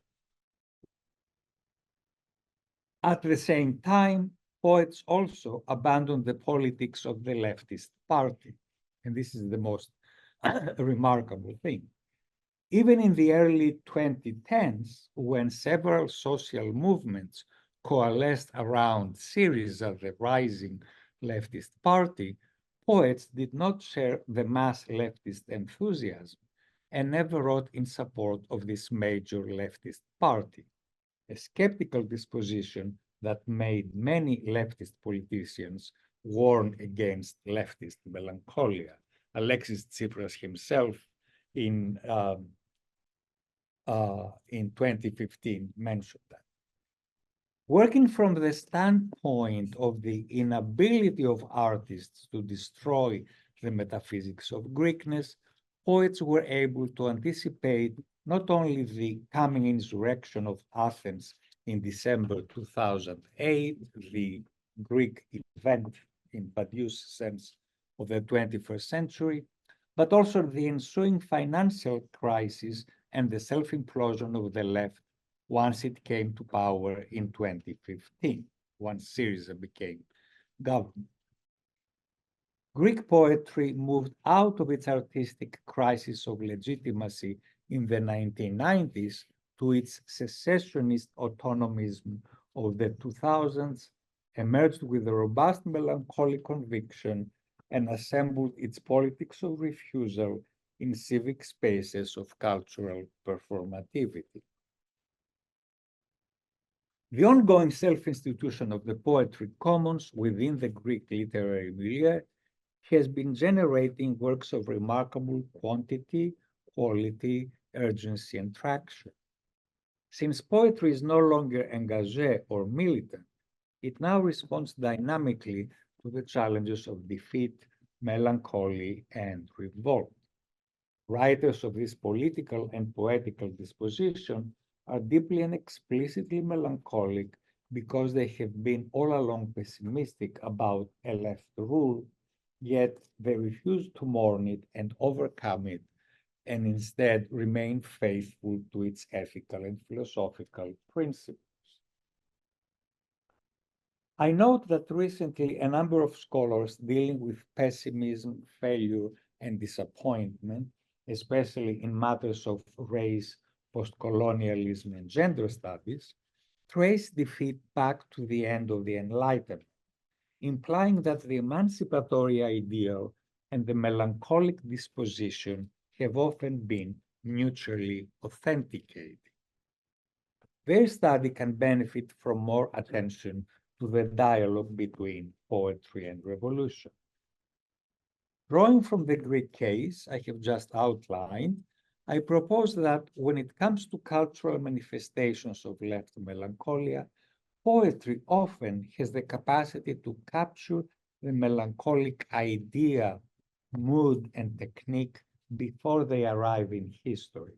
At the same time, poets also abandoned the politics of the leftist party, and this is the most remarkable thing. Even in the early 2010s, when several social movements coalesced around Syriza, the rising leftist party, poets did not share the mass leftist enthusiasm and never wrote in support of this major leftist party, a skeptical disposition that made many leftist politicians warn against leftist melancholia. Alexis Tsipras himself in 2015 mentioned that. Working from the standpoint of the inability of artists to destroy the metaphysics of Greekness, poets were able to anticipate not only the coming insurrection of Athens in December 2008, the Greek event in Badiou's sense of the 21st century, but also the ensuing financial crisis and the self-implosion of the left once it came to power in 2015, once Syriza became government. Greek poetry moved out of its artistic crisis of legitimacy in the 1990s to its secessionist autonomism of the 2000s, emerged with a robust melancholic conviction, and assembled its politics of refusal in civic spaces of cultural performativity. The ongoing self-institution of the poetry commons within the Greek literary milieu has been generating works of remarkable quantity, quality, urgency, and traction. Since poetry is no longer engagé or militant, it now responds dynamically to the challenges of defeat, melancholy, and revolt. Writers of this political and poetical disposition are deeply and explicitly melancholic because they have been all along pessimistic about a left rule, yet they refuse to mourn it and overcome it, and instead remain faithful to its ethical and philosophical principles. I note that recently a number of scholars dealing with pessimism, failure, and disappointment, especially in matters of race, postcolonialism, and gender studies, trace defeat back to the end of the Enlightenment, implying that the emancipatory ideal and the melancholic disposition have often been mutually authenticated. Their study can benefit from more attention to the dialogue between poetry and revolution. Drawing from the Greek case I have just outlined, I propose that when it comes to cultural manifestations of left melancholia, poetry often has the capacity to capture the melancholic idea, mood, and technique before they arrive in history.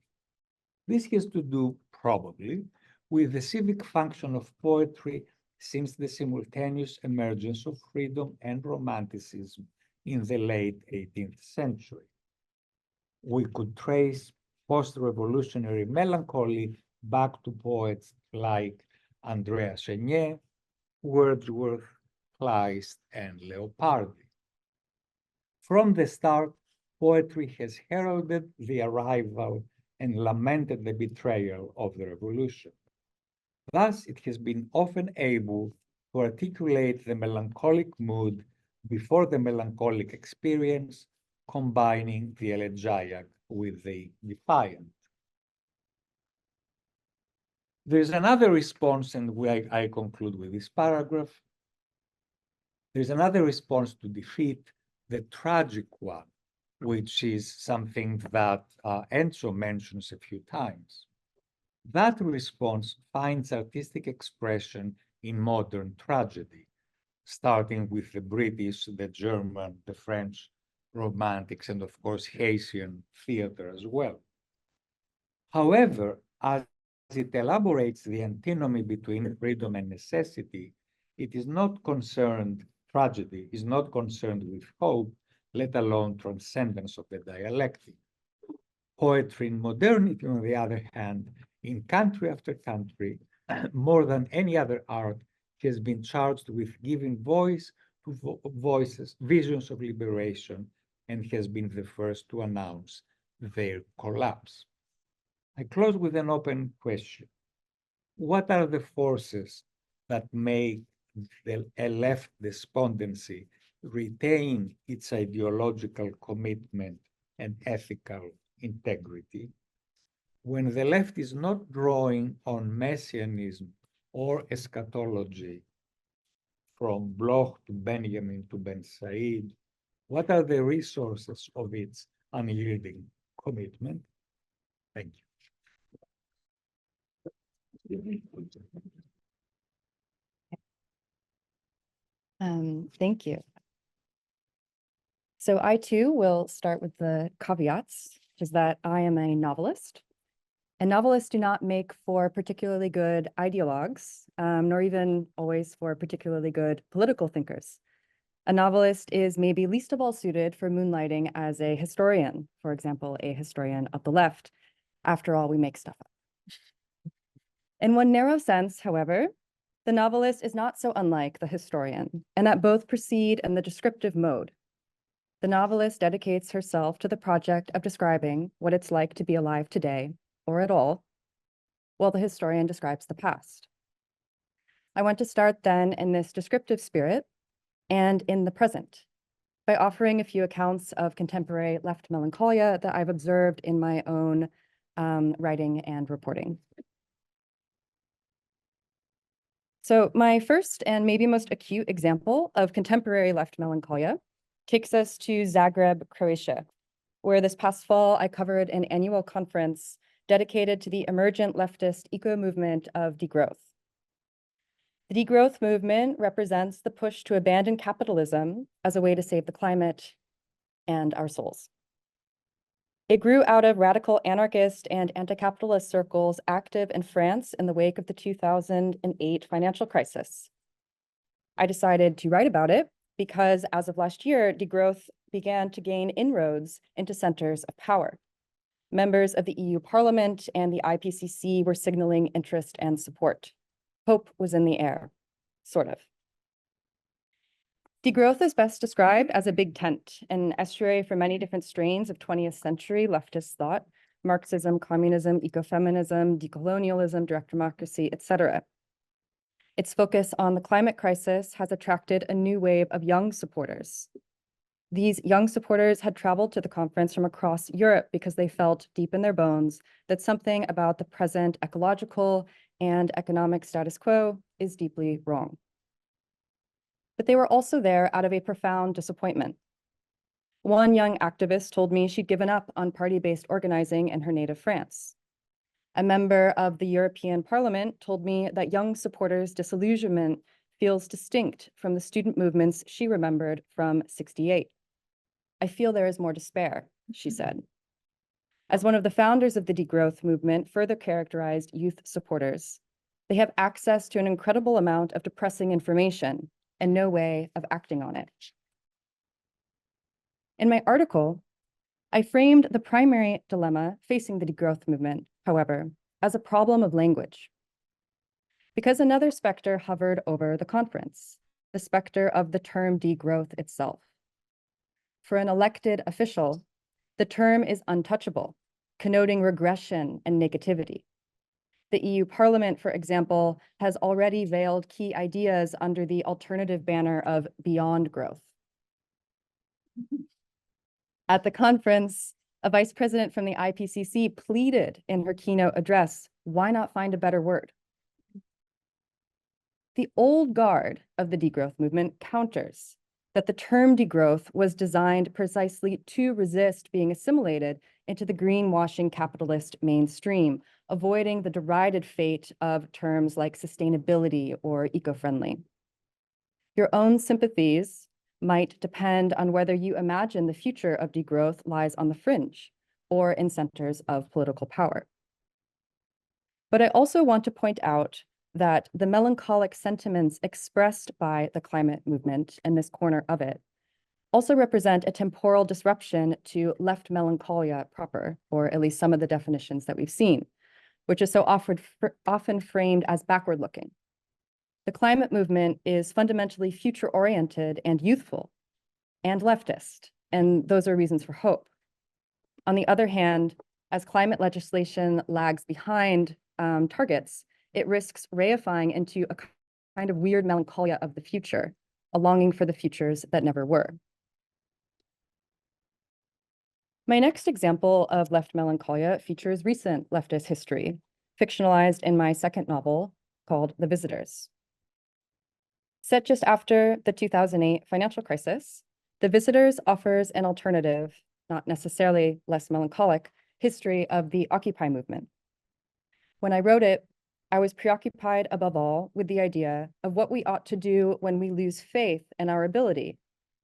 This has to do, probably, with the civic function of poetry since the simultaneous emergence of freedom and romanticism in the late 18th century. We could trace post-revolutionary melancholy back to poets like Andrea Chenier, Wordsworth, Kleist, and Leopardi. From the start, poetry has heralded the arrival and lamented the betrayal of the revolution. Thus, it has been often able to articulate the melancholic mood before the melancholic experience, combining the elegiac with the defiant. There's another response, and I conclude with this paragraph. There's another response to defeat, the tragic one, which is something that Enzo mentions a few times. That response finds artistic expression in modern tragedy, starting with the British, the German, the French Romantics, and of course Haitian theater as well. However, as it elaborates the antinomy between freedom and necessity, it is not concerned, tragedy is not concerned with hope, let alone transcendence of the dialectic. Poetry in modernity, on the other hand, in country after country, more than any other art, has been charged with giving voice to voices, visions of liberation, and has been the first to announce their collapse. I close with an open question. What are the forces that make a left despondency retain its ideological commitment and ethical integrity when the left is not drawing on messianism or eschatology from Bloch to Benjamin to Ben Said? What are the resources of its unyielding commitment? Thank you. Thank you. So I too will start with the caveats, which is that I am a novelist. And novelists do not make for particularly good ideologues, nor even always for particularly good political thinkers. A novelist is maybe least of all suited for moonlighting as a historian, for example, a historian of the left. After all, we make stuff up. In one narrow sense, however, the novelist is not so unlike the historian, and that both proceed in the descriptive mode. The novelist dedicates herself to the project of describing what it's like to be alive today, or at all, while the historian describes the past. I want to start then in this descriptive spirit and in the present, by offering a few accounts of contemporary left melancholia that I've observed in my own writing and reporting. So my first and maybe most acute example of contemporary left melancholia takes us to Zagreb, Croatia, where this past fall I covered an annual conference dedicated to the emergent leftist eco-movement of degrowth. The degrowth movement represents the push to abandon capitalism as a way to save the climate and our souls. It grew out of radical anarchist and anti-capitalist circles active in France in the wake of the 2008 financial crisis. I decided to write about it because as of last year, degrowth began to gain inroads into centers of power. Members of the EU Parliament and the IPCC were signaling interest and support. Hope was in the air, sort of. Degrowth is best described as a big tent, an estuary for many different strains of 20th century leftist thought: Marxism, communism, ecofeminism, decolonialism, direct democracy, etc. Its focus on the climate crisis has attracted a new wave of young supporters. These young supporters had traveled to the conference from across Europe because they felt deep in their bones that something about the present ecological and economic status quo is deeply wrong. But they were also there out of a profound disappointment. One young activist told me she'd given up on party-based organizing in her native France. A member of the European Parliament told me that young supporters' disillusionment feels distinct from the student movements she remembered from '68. I feel there is more despair, she said. As one of the founders of the degrowth movement further characterized youth supporters, they have access to an incredible amount of depressing information and no way of acting on it. In my article, I framed the primary dilemma facing the degrowth movement, however, as a problem of language. Because another specter hovered over the conference, the specter of the term degrowth itself. For an elected official, the term is untouchable, connoting regression and negativity. The EU Parliament, for example, has already veiled key ideas under the alternative banner of beyond growth. At the conference, a vice president from the IPCC pleaded in her keynote address, why not find a better word? The old guard of the degrowth movement counters that the term degrowth was designed precisely to resist being assimilated into the greenwashing capitalist mainstream, avoiding the derided fate of terms like sustainability or eco-friendly. Your own sympathies might depend on whether you imagine the future of degrowth lies on the fringe or in centers of political power. But I also want to point out that the melancholic sentiments expressed by the climate movement in this corner of it also represent a temporal disruption to left melancholia proper, or at least some of the definitions that we've seen, which is so often framed as backward-looking. The climate movement is fundamentally future-oriented and youthful and leftist, and those are reasons for hope. On the other hand, as climate legislation lags behind targets, it risks reifying into a kind of weird melancholia of the future, a longing for the futures that never were. My next example of left melancholia features recent leftist history, fictionalized in my second novel called The Visitors. Set just after the 2008 financial crisis, The Visitors offers an alternative, not necessarily less melancholic, history of the Occupy movement. When I wrote it, I was preoccupied above all with the idea of what we ought to do when we lose faith in our ability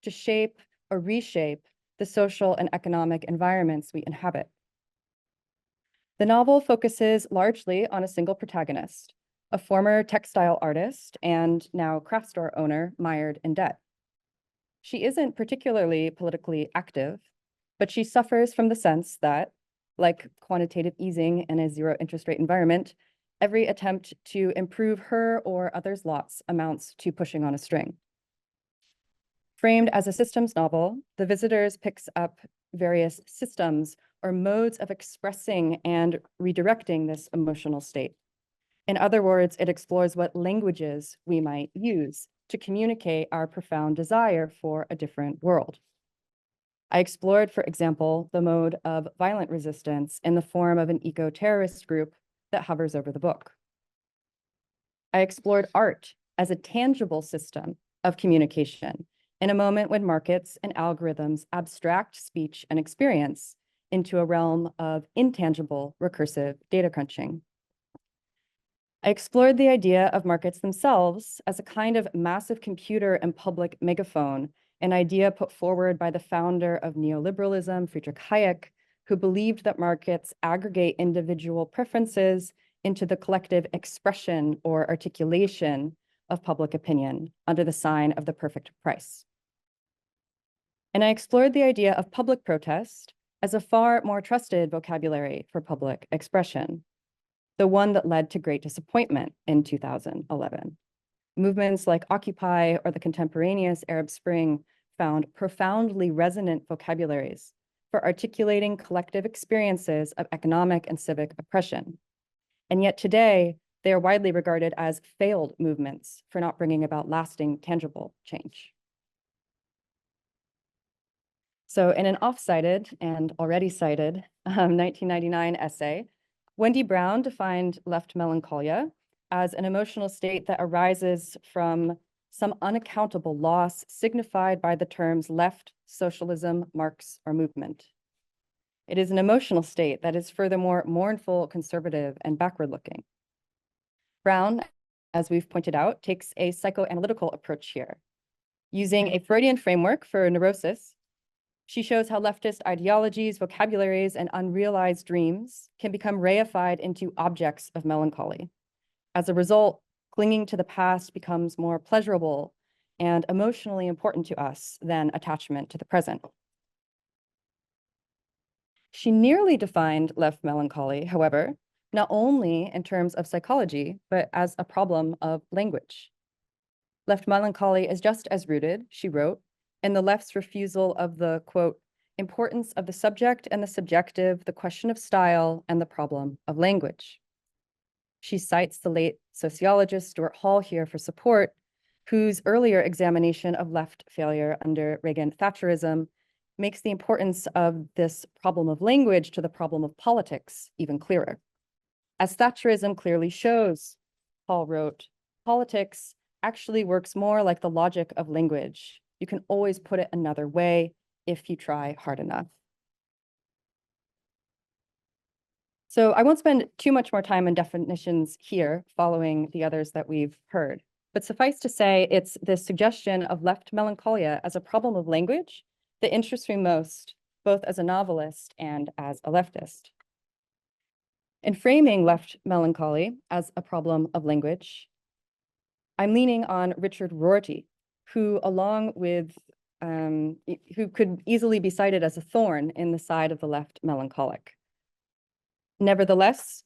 to shape or reshape the social and economic environments we inhabit. The novel focuses largely on a single protagonist, a former textile artist and now craft store owner mired in debt. She isn't particularly politically active, but she suffers from the sense that, like quantitative easing in a zero interest rate environment, every attempt to improve her or others' lots amounts to pushing on a string. Framed as a systems novel, The Visitors picks up various systems or modes of expressing and redirecting this emotional state. In other words, it explores what languages we might use to communicate our profound desire for a different world. I explored, for example, the mode of violent resistance in the form of an eco-terrorist group that hovers over the book. I explored art as a tangible system of communication in a moment when markets and algorithms abstract speech and experience into a realm of intangible recursive data crunching. I explored the idea of markets themselves as a kind of massive computer and public megaphone, an idea put forward by the founder of neoliberalism, Friedrich Hayek, who believed that markets aggregate individual preferences into the collective expression or articulation of public opinion under the sign of the perfect price. And I explored the idea of public protest as a far more trusted vocabulary for public expression, the one that led to great disappointment in 2011. Movements like Occupy or the contemporaneous Arab Spring found profoundly resonant vocabularies for articulating collective experiences of economic and civic oppression. And yet today, they are widely regarded as failed movements for not bringing about lasting, tangible change. So in an oft-cited and already cited 1999 essay, Wendy Brown defined left melancholia as an emotional state that arises from some unaccountable loss signified by the terms left, socialism, Marx, or movement. It is an emotional state that is furthermore mournful, conservative, and backward-looking. Brown, as we've pointed out, takes a psychoanalytical approach here. Using a Freudian framework for neurosis, she shows how leftist ideologies, vocabularies, and unrealized dreams can become reified into objects of melancholy. As a result, clinging to the past becomes more pleasurable and emotionally important to us than attachment to the present. She nearly defined left melancholy, however, not only in terms of psychology, but as a problem of language. Left melancholy is just as rooted, she wrote, in the left's refusal of the, quote, importance of the subject and the subjective, the question of style, and the problem of language. She cites the late sociologist Stuart Hall here for support, whose earlier examination of left failure under Reagan Thatcherism makes the importance of this problem of language to the problem of politics even clearer. As Thatcherism clearly shows, Hall wrote, politics actually works more like the logic of language. You can always put it another way if you try hard enough. So I won't spend too much more time on definitions here following the others that we've heard, but suffice to say, it's this suggestion of left melancholia as a problem of language that interests me most, both as a novelist and as a leftist. In framing left melancholy as a problem of language, I'm leaning on Richard Rorty, who along with, who could easily be cited as a thorn in the side of the left melancholic. Nevertheless,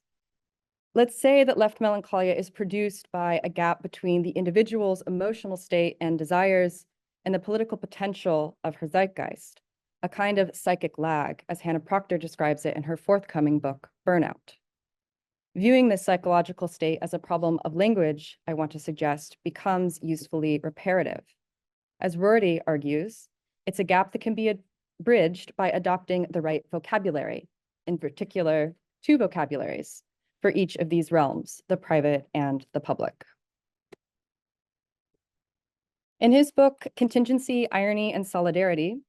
let's say that left melancholia is produced by a gap between the individual's emotional state and desires and the political potential of her zeitgeist, a kind of psychic lag, as Hannah Proctor describes it in her forthcoming book, Burnout. Viewing this psychological state as a problem of language, I want to suggest, becomes usefully reparative. As Rorty argues, it's a gap that can be bridged by adopting the right vocabulary, in particular, 2 vocabularies for each of these realms, the private and the public. In his book, Contingency, Irony, and Solidarity,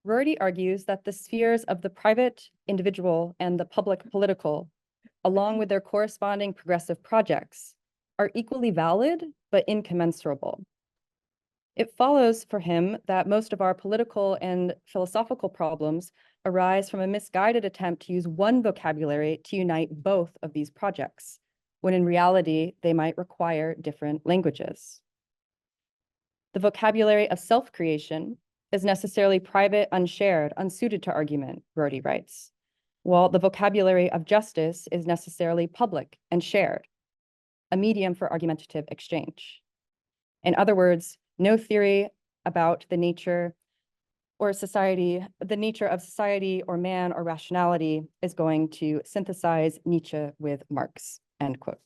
Rorty argues that the spheres of the private, individual, and the public political, along with their corresponding progressive projects, are equally valid but incommensurable. It follows for him that most of our political and philosophical problems arise from a misguided attempt to use one vocabulary to unite both of these projects, when in reality, they might require different languages. The vocabulary of self-creation is necessarily private, unshared, unsuited to argument, Rorty writes, while the vocabulary of justice is necessarily public and shared, a medium for argumentative exchange. In other words, no theory about the nature of society or man or rationality is going to synthesize Nietzsche with Marx, end quote.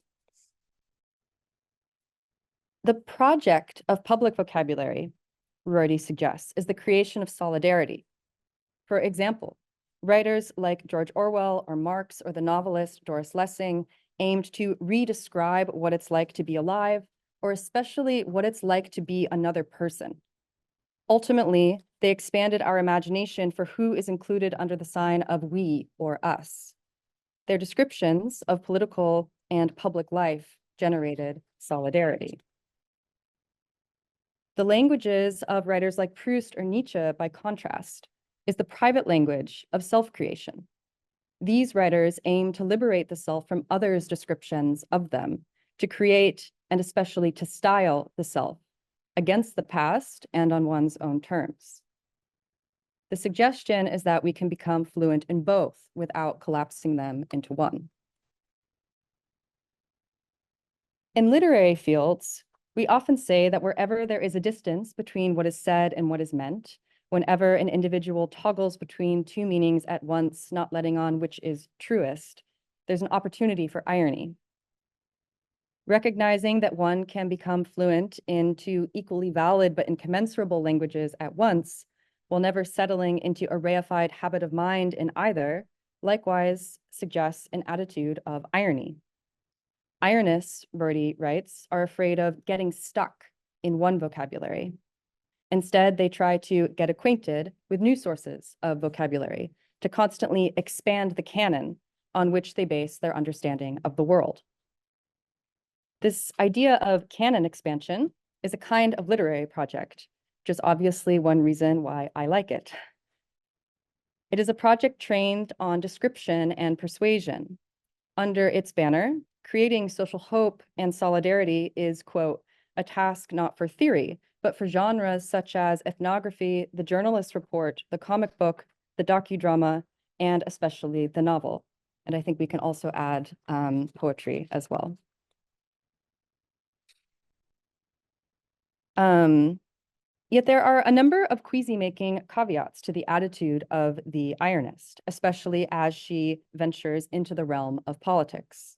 The project of public vocabulary, Rorty suggests, is the creation of solidarity. For example, writers like George Orwell or Marx or the novelist Doris Lessing aimed to re-describe what it's like to be alive, or especially what it's like to be another person. Ultimately, they expanded our imagination for who is included under the sign of we or us. Their descriptions of political and public life generated solidarity. The languages of writers like Proust or Nietzsche, by contrast, is the private language of self-creation. These writers aim to liberate the self from others' descriptions of them, to create and especially to style the self against the past and on one's own terms. The suggestion is that we can become fluent in both without collapsing them into one. In literary fields, we often say that wherever there is a distance between what is said and what is meant, whenever an individual toggles between 2 meanings at once, not letting on which is truest, there's an opportunity for irony. Recognizing that one can become fluent in 2 equally valid but incommensurable languages at once, while never settling into a reified habit of mind in either, likewise suggests an attitude of irony. Ironists, Rorty writes, are afraid of getting stuck in one vocabulary. Instead, they try to get acquainted with new sources of vocabulary to constantly expand the canon on which they base their understanding of the world. This idea of canon expansion is a kind of literary project, which is obviously one reason why I like it. It is a project trained on description and persuasion. Under its banner, creating social hope and solidarity is, quote, a task not for theory, but for genres such as ethnography, the journalist report, the comic book, the docudrama, and especially the novel. And I think we can also add poetry as well. Yet there are a number of queasy-making caveats to the attitude of the ironist, especially as she ventures into the realm of politics.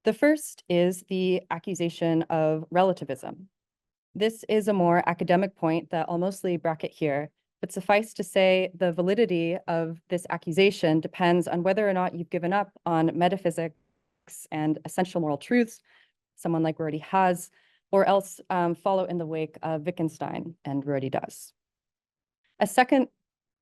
The first is the accusation of relativism. This is a more academic point that I'll mostly bracket here, but suffice to say the validity of this accusation depends on whether or not you've given up on metaphysics and essential moral truths, someone like Rorty has, or else follow in the wake of Wittgenstein, and Rorty does. A second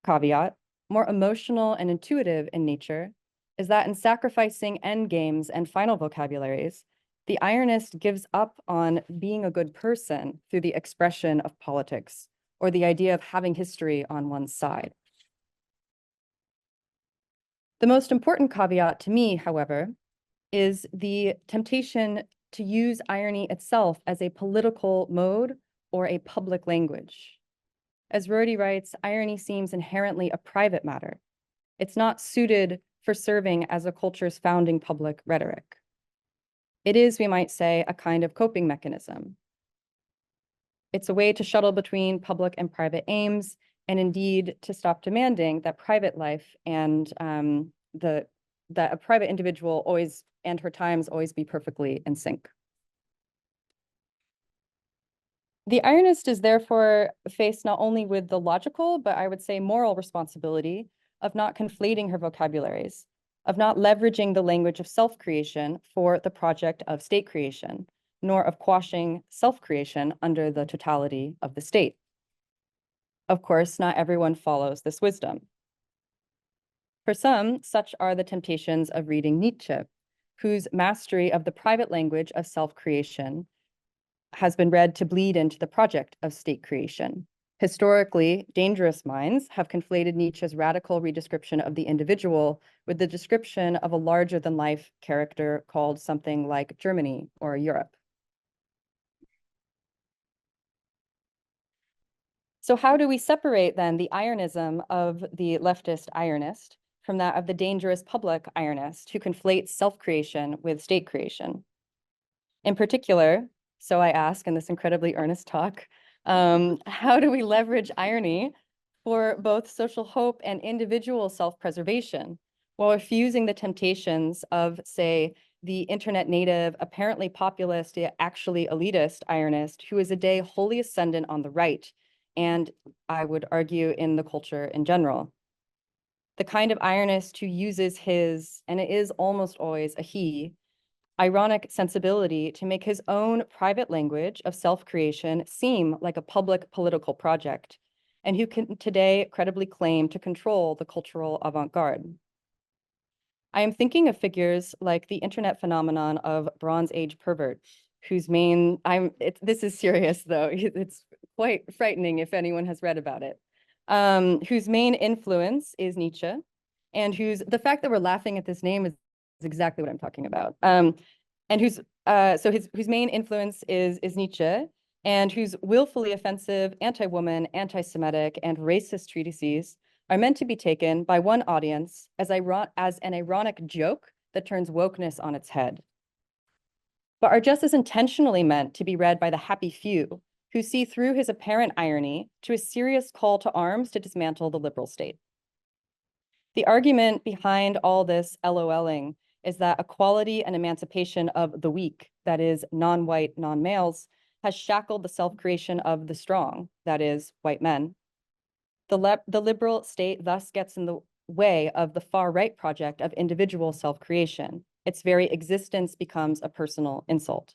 caveat, more emotional and intuitive in nature, is that in sacrificing endgames and final vocabularies, the ironist gives up on being a good person through the expression of politics, or the idea of having history on one's side. The most important caveat to me, however, is the temptation to use irony itself as a political mode or a public language. As Rorty writes, irony seems inherently a private matter. It's not suited for serving as a culture's founding public rhetoric. It is, we might say, a kind of coping mechanism. It's a way to shuttle between public and private aims, and indeed to stop demanding that private life and that a private individual always and her times always be perfectly in sync. The ironist is therefore faced not only with the logical, but I would say moral responsibility of not conflating her vocabularies, of not leveraging the language of self-creation for the project of state creation, nor of quashing self-creation under the totality of the state. Of course, not everyone follows this wisdom. For some, such are the temptations of reading Nietzsche, whose mastery of the private language of self-creation has been read to bleed into the project of state creation. Historically, dangerous minds have conflated Nietzsche's radical redescription of the individual with the description of a larger-than-life character called something like Germany or Europe. So how do we separate then the ironism of the leftist ironist from that of the dangerous public ironist who conflates self-creation with state creation? In particular, so I ask in this incredibly earnest talk, how do we leverage irony for both social hope and individual self-preservation while refusing the temptations of, say, the internet native, apparently populist, yet actually elitist ironist who is a day wholly ascendant on the right, and I would argue in the culture in general? The kind of ironist who uses his, and it is almost always a he, ironic sensibility to make his own private language of self-creation seem like a public political project, and who can today credibly claim to control the cultural avant-garde. I am thinking of figures like the internet phenomenon of Bronze Age pervert, whose main, this is serious though, it's quite frightening if anyone has read about it, whose main influence is Nietzsche, and the fact that we're laughing at this name is exactly what I'm talking about. And whose main influence is Nietzsche, and whose willfully offensive anti-woman, anti-Semitic, and racist treatises are meant to be taken by one audience as an ironic joke that turns wokeness on its head, but are just as intentionally meant to be read by the happy few who see through his apparent irony to a serious call to arms to dismantle the liberal state. The argument behind all this LOLing is that equality and emancipation of the weak, that is non-white, non-males, has shackled the self-creation of the strong, that is white men. The liberal state thus gets in the way of the far-right project of individual self-creation. Its very existence becomes a personal insult.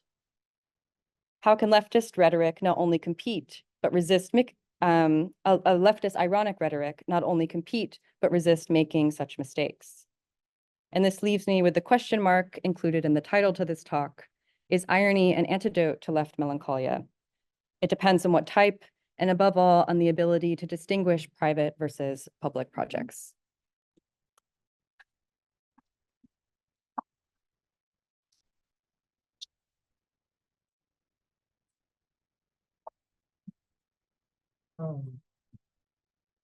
How can leftist rhetoric not only compete, but resist a leftist ironic rhetoric not only compete, but resist making such mistakes? And this leaves me with the question mark included in the title to this talk: is irony an antidote to left melancholia? It depends on what type, and above all, on the ability to distinguish private versus public projects.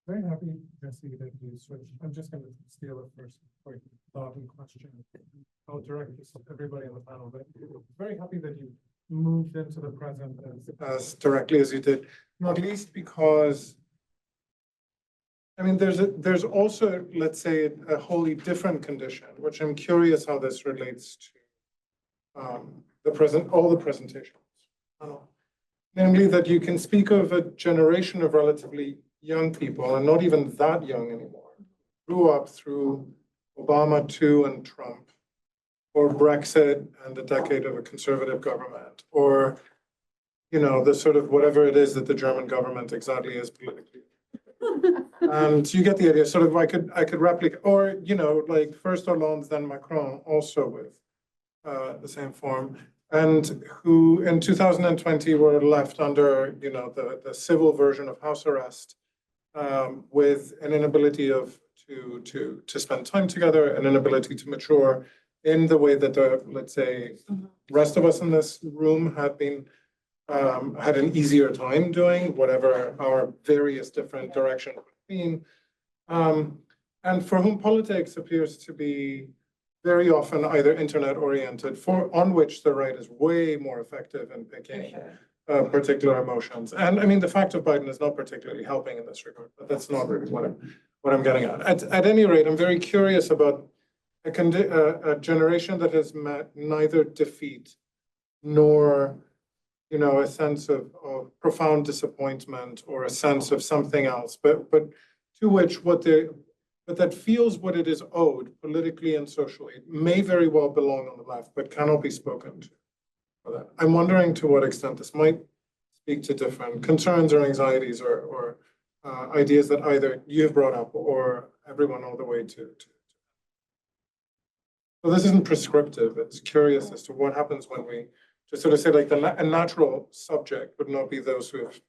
Very happy, Jessi, that you switched. I'm just going to steal it first for thought and question. I'll direct this to everybody on the panel, but very happy that you moved into the present as directly as you did, not least because, I mean, there's also, let's say, a wholly different condition, which I'm curious how this relates to all the presentations. Namely, that you can speak of a generation of relatively young people, and not even that young anymore, grew up through Obama 2 and Trump, or Brexit and a decade of a conservative government, or, you know, the sort of whatever it is that the German government exactly is politically. And you get the idea. Sort of, I could replicate, or, you know, like first Hollande, then Macron, also with the same form, and who in 2020 were left under, you know, the civil version of house arrest, with an inability to spend time together and an ability to mature in the way that the, let's say, rest of us in this room have been, had an easier time doing whatever our various different directions have been. And for whom politics appears to be very often either internet oriented, on which the right is way more effective in picking particular emotions. And I mean, the fact of Biden is not particularly helping in this regard, but that's not really what I'm getting at. At any rate, I'm very curious about a generation that has met neither defeat nor, you know, a sense of profound disappointment or a sense of something else, but to which but that feels what it is owed politically and socially. It may very well belong on the left, but cannot be spoken to for that. I'm wondering to what extent this might speak to different concerns or anxieties or ideas that either you've brought up or everyone all the way to. So this isn't prescriptive. It's curious as to what happens when we just sort of say like a natural subject would not be those who have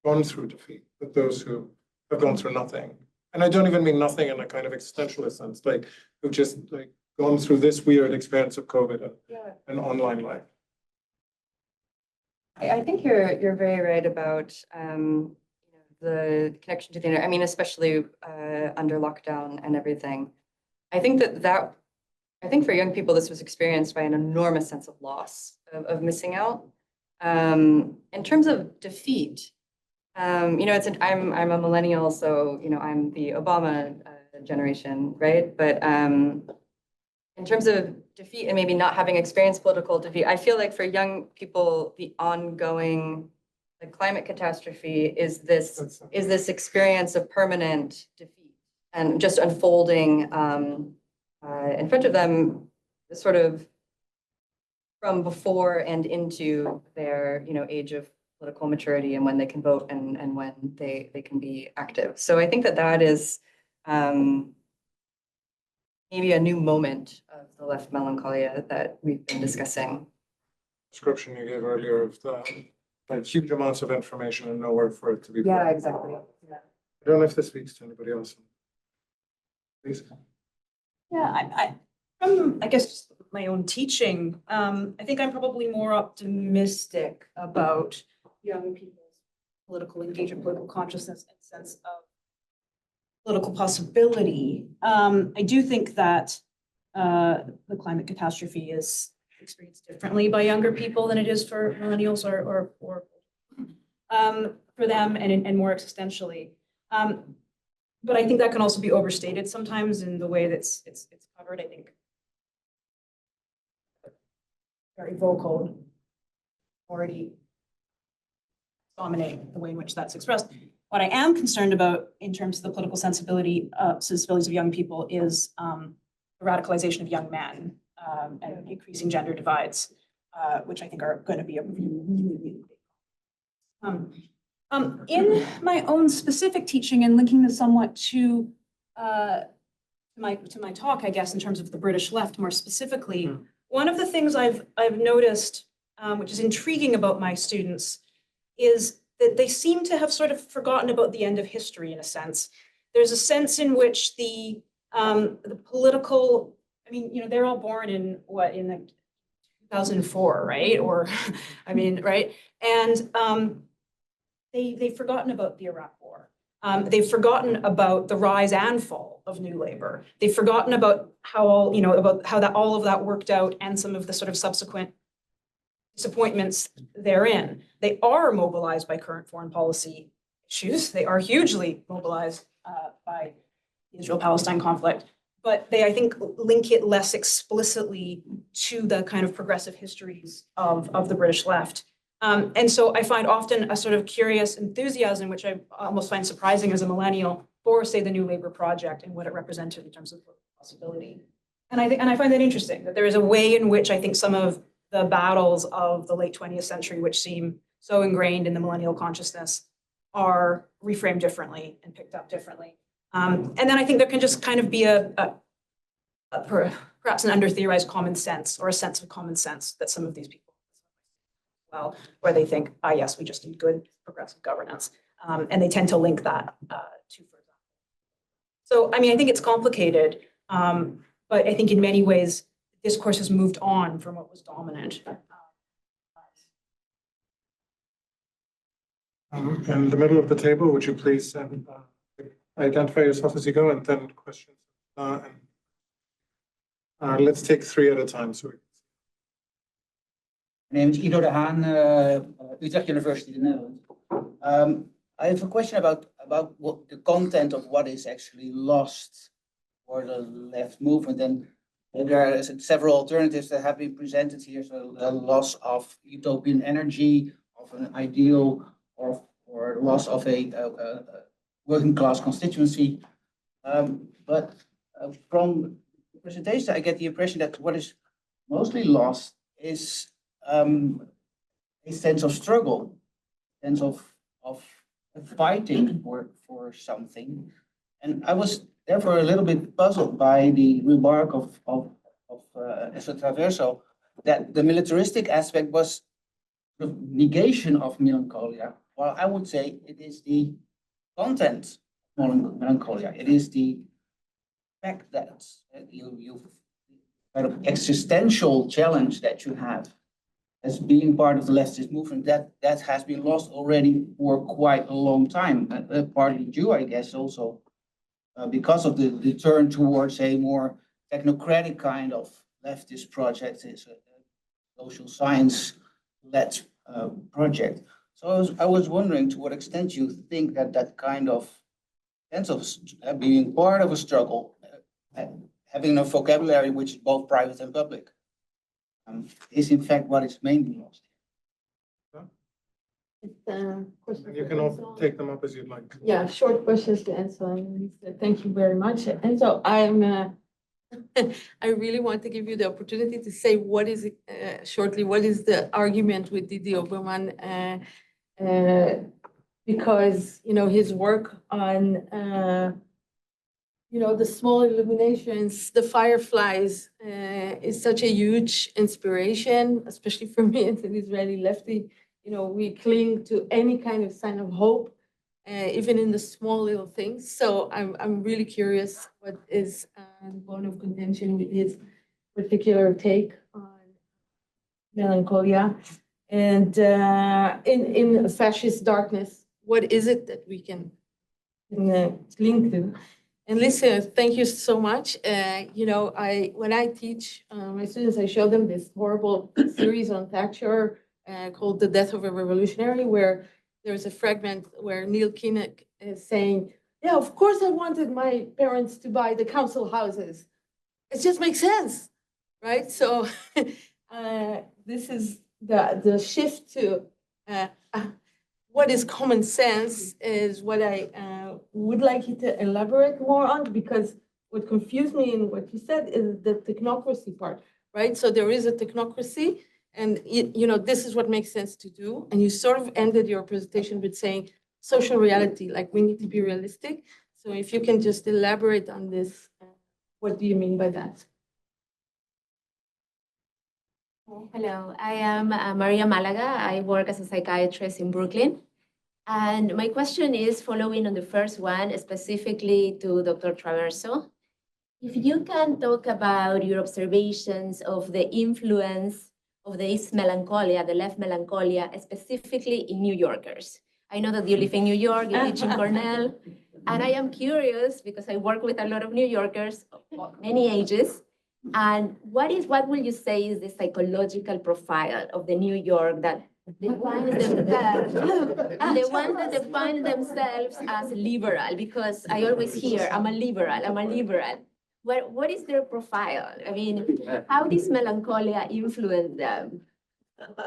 gone through defeat, but those who have gone through nothing. And I don't even mean nothing in a kind of existentialist sense, like who've just like gone through this weird experience of COVID and online life. I think you're very right about the connection to the internet. I mean, especially under lockdown and everything. I think I think for young people, this was experienced by an enormous sense of loss, of missing out. In terms of defeat, you know, I'm a millennial, so, you know, I'm the Obama generation, right? But in terms of defeat and maybe not having experienced political defeat, I feel like for young people, the ongoing climate catastrophe is this experience of permanent defeat and just unfolding in front of them, sort of from before and into their, you know, age of political maturity and when they can vote and when they can be active. So I think that is maybe a new moment of the left melancholia that we've been discussing. Description you gave earlier of the like huge amounts of information and nowhere for it to be. Yeah, put. exactly. Yeah. I don't know if this speaks to anybody else. Please. Yeah, from, I guess, just my own teaching, I think I'm probably more optimistic about young people's political engagement, political consciousness, and sense of political possibility. I do think that the climate catastrophe is experienced differently by younger people than it is for millennials or for them and more existentially. But I think that can also be overstated sometimes in the way that it's covered. I think very vocal already dominate the way in which that's expressed. What I am concerned about in terms of the political sensibilities of young people is the radicalization of young men and increasing gender divides, which I think are going to be a really big in my own specific teaching and linking this somewhat to my talk, I guess, in terms of the British left more specifically, one of the things I've noticed, which is intriguing about my students, is that they seem to have sort of forgotten about the end of history in a sense. There's a sense in which the political, I mean, you know, they're all born in what, in like 2004, right? Or, I mean, right? And they've forgotten about the Iraq War. They've forgotten about the rise and fall of New Labour. They've forgotten about how all of that worked out and some of the sort of subsequent disappointments therein. They are mobilized by current foreign policy issues. They are hugely mobilized by the Israel-Palestine conflict, but they, I think, link it less explicitly to the kind of progressive histories of the British left. And so I find often a sort of curious enthusiasm, which I almost find surprising as a millennial, for, say, the New Labour project and what it represented in terms of possibility. And I find that interesting, that there is a way in which I think some of the battles of the late 20th century, which seem so ingrained in the millennial consciousness, are reframed differently and picked up differently. And then I think there can just kind of be perhaps an under-theorized common sense or a sense of common sense that some of these people, well, where they think, yes, we just need good progressive governance. And they tend to link that to, for example, So, I mean, I think it's complicated, but I think in many ways, discourse has moved on from what was dominant. In the middle of the table, would you please identify yourself as you go, and then questions. Let's take 3 at a time. So My name is Ido de Haan, Utrecht University, the Netherlands. I have a question about what the content of what is actually lost for the left movement. And there are several alternatives that have been presented here. So the loss of utopian energy, of an ideal, or loss of a working class constituency. But from the presentation, I get the impression that what is mostly lost is a sense of struggle, sense of fighting for something. And I was therefore a little bit puzzled by the remark of Enzo Traverso that the militaristic aspect was the negation of melancholia. Well, I would say it is the content of melancholia. It is the fact that you kind of existential challenge that you have as being part of the leftist movement that has been lost already for quite a long time. Partly due, I guess, also because of the turn towards a more technocratic kind of leftist project, is a social science-led project. So I was wondering to what extent you think that kind of sense of being part of a struggle, having a vocabulary which is both private and public, is in fact what is mainly lost. you can all take them up as you'd like. Yeah, short questions to Enzo and Lise. Thank you very much. Enzo, I really want to give you the opportunity to say what is shortly, what is the argument with Didi Oberman, because, you know, his work on, you know, the small illuminations, the fireflies, is such a huge inspiration, especially for me as an Israeli lefty. You know, we cling to any kind of sign of hope, even in the small little things. So I'm really curious what is the bone of contention with his particular take on melancholia. And in fascist darkness, what is it that we can cling to? And listen, thank you so much. You know, when I teach my students, I show them this horrible series on Thatcher called The Death of a Revolutionary, where there's a fragment where Neil Kinnock is saying, yeah, of course I wanted my parents to buy the council houses. It just makes sense, right? So this is the shift to what is common sense is what I would like you to elaborate more on, because what confused me in what you said is the technocracy part, right? So there is a technocracy, and you know, this is what makes sense to do. And you sort of ended your presentation with saying social reality, like we need to be realistic. So if you can just elaborate on this, what do you mean by that? Hello, I am Maria Malaga. I work as a psychiatrist in Brooklyn. And my question is following on the first one, specifically to Dr. Traverso. If you can talk about your observations of the influence of this melancholia, the left melancholia, specifically in New Yorkers. I know that you live in New York, you teach in Cornell, and I am curious because I work with a lot of New Yorkers of many ages. And what will you say is the psychological profile of the New York that defines themselves, the ones that define themselves as liberal? Because I always hear, I'm a liberal. What is their profile? I mean, how does melancholia influence them?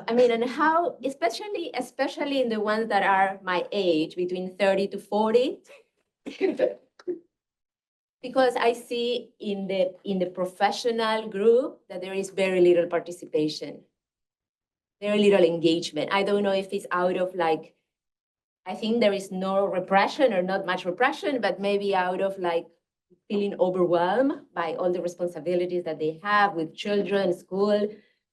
I mean, and how, especially in the ones that are my age, between 30 to 40, because I see in the professional group that there is very little participation, very little engagement. I don't know if it's out of like, I think there is no repression or not much repression, but maybe out of like feeling overwhelmed by all the responsibilities that they have with children, school,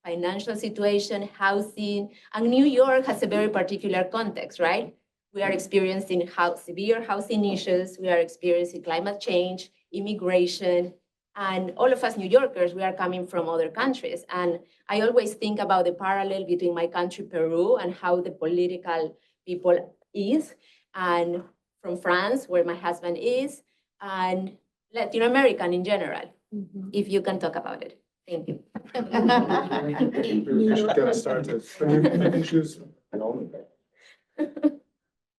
financial situation, housing. And New York has a very particular context, right? We are experiencing severe housing issues. We are experiencing climate change, immigration, and all of us New Yorkers, we are coming from other countries. And I always think about the parallel between my country, Peru, and how the political people is, and from France, where my husband is, and Latin American in general, if you can talk about it. Thank you. You should get us started. Issues.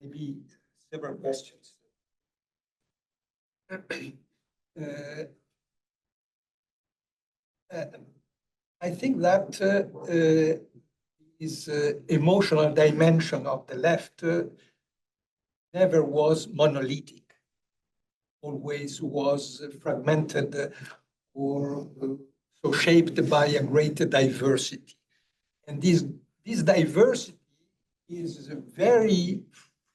Maybe several questions. I think that is emotional dimension of the left never was monolithic, always was fragmented or so shaped by a great diversity. And this diversity is very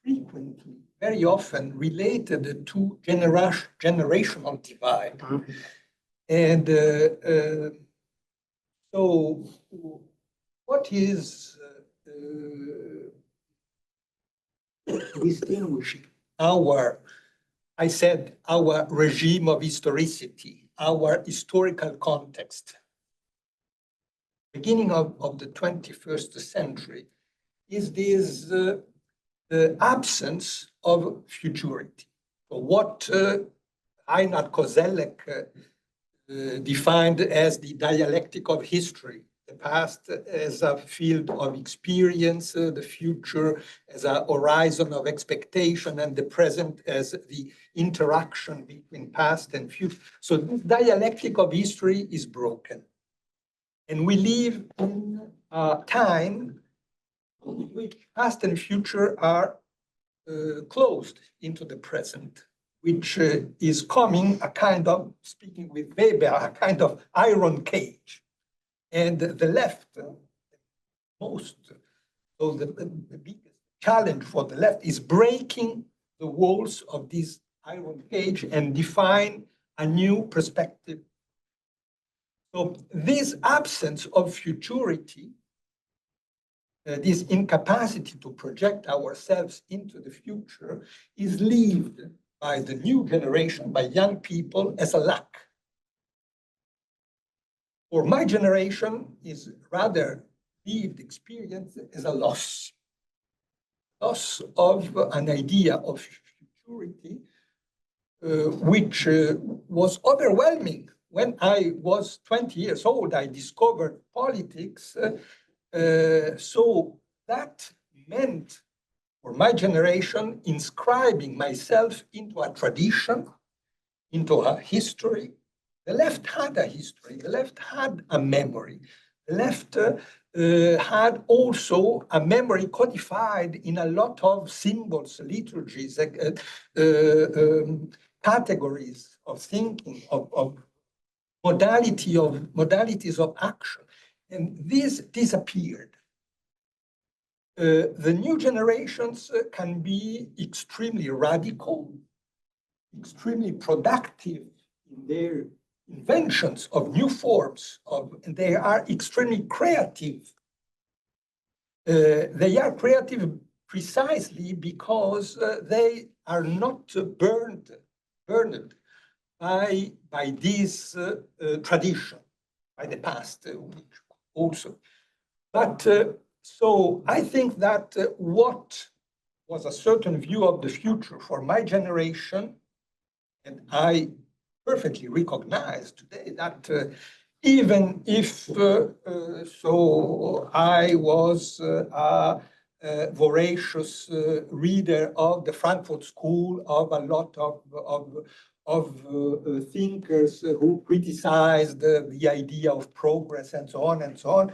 frequently, very often related to generational divide. And so what is distinguishing our regime of historicity, our historical context, beginning of the 21st century, is this the absence of futurity. So what Reinhard Koselleck defined as the dialectic of history, the past as a field of experience, the future as a horizon of expectation, and the present as the interaction between past and future. So this dialectic of history is broken. And we live in a time in which past and future are closed into the present, which is coming a kind of, speaking with Weber, a kind of iron cage. And the left, so the biggest challenge for the left is breaking the walls of this iron cage and define a new perspective. So this absence of futurity, this incapacity to project ourselves into the future, is lived by the new generation, by young people, as a lack. For my generation, is rather lived experience as a loss of an idea of futurity, which was overwhelming. When I was 20 years old, I discovered politics. So that meant, for my generation, inscribing myself into a tradition, into a history. The left had a history, the left had a memory. The left had also a memory codified in a lot of symbols, liturgies, categories of thinking, of modalities of action. And this disappeared. The new generations can be extremely radical, extremely productive in their inventions of new forms, and they are extremely creative. They are creative precisely because they are not burned by this tradition, by the past, which also. But so I think that what was a certain view of the future for my generation, and I perfectly recognize today that even if so I was a voracious reader of the Frankfurt School, of a lot of thinkers who criticized the idea of progress and so on,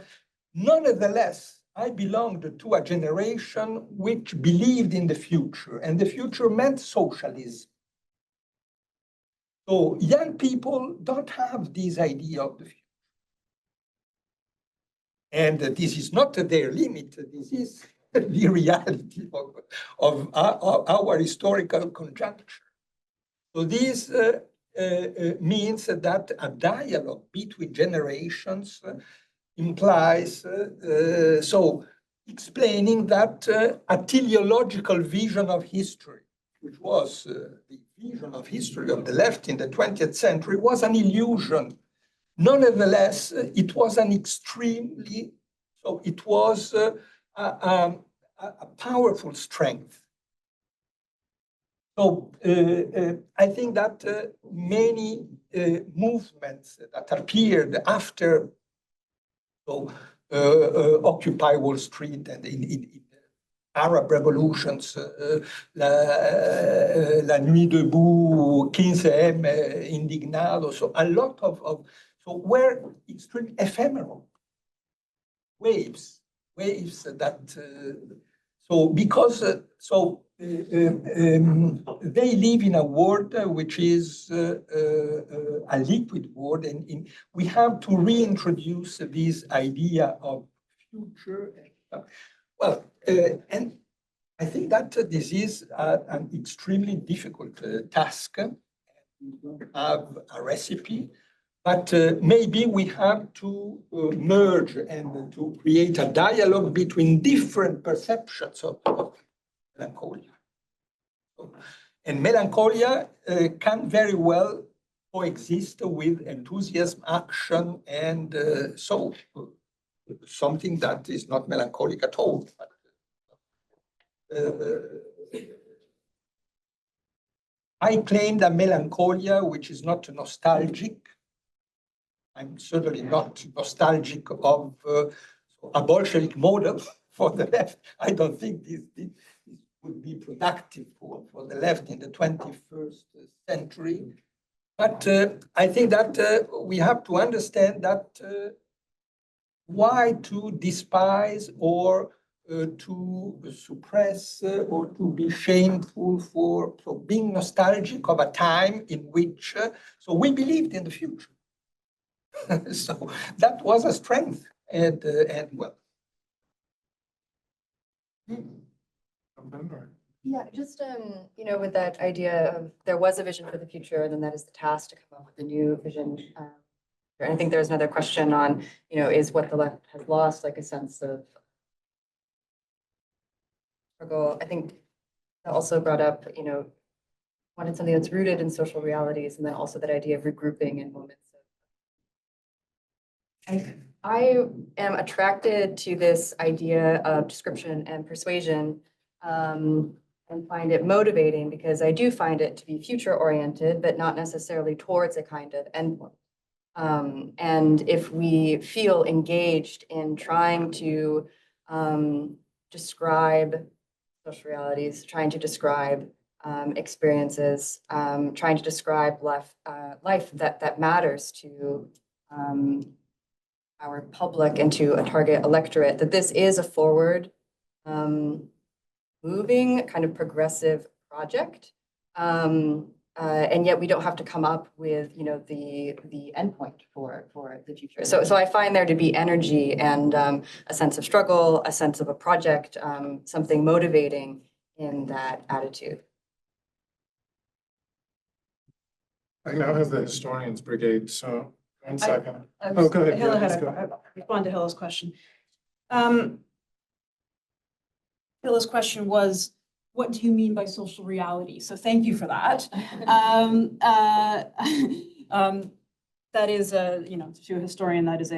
nonetheless, I belonged to a generation which believed in the future, and the future meant socialism. So young people don't have this idea of the future. And this is not their limit, this is the reality of our historical conjuncture. So this means that a dialogue between generations implies, so explaining that a teleological vision of history, which was the vision of history of the left in the 20th century, was an illusion. Nonetheless, it was an extremely, so it was a powerful strength. So I think that many movements that appeared after Occupy Wall Street and in Arab revolutions, La Nuit Debout, 15M, Indignado, so a lot of so were extremely ephemeral waves that so because they live in a world which is a liquid world, and we have to reintroduce this idea of future. Well, and I think that this is an extremely difficult task. We don't have a recipe, but maybe we have to merge and to create a dialogue between different perceptions of melancholia. And melancholia can very well coexist with enthusiasm, action, and so something that is not melancholic at all. I claim that melancholia, which is not nostalgic, I'm certainly not nostalgic of a Bolshevik model for the left. I don't think this would be productive for the left in the 21st century. But I think that we have to understand that why to despise or to suppress or to be shameful for being nostalgic of a time in which, so we believed in the future. So that was a strength, and well. Remember. Yeah, just, you know, with that idea of there was a vision for the future, and then that is the task to come up with a new vision. And I think there's another question on, you know, is what the left has lost, like a sense of struggle. I think that also brought up, you know, wanted something that's rooted in social realities, and then also that idea of regrouping in moments of. I am attracted to this idea of description and persuasion, and find it motivating because I do find it to be future oriented, but not necessarily towards a kind of endpoint. And if we feel engaged in trying to describe social realities, trying to describe experiences, trying to describe life that matters to our public and to a target electorate, that this is a forward moving kind of progressive project. And yet we don't have to come up with, you know, the endpoint for the future. So I find there to be energy and a sense of struggle, a sense of a project, something motivating in that attitude. I now have the historians brigade, so 1 second. Oh, go ahead. Hilla Yeah, had let's go. respond to Hilla's question. Hilla's question was, what do you mean by social reality? So thank you for that. That is you know, to a historian, that's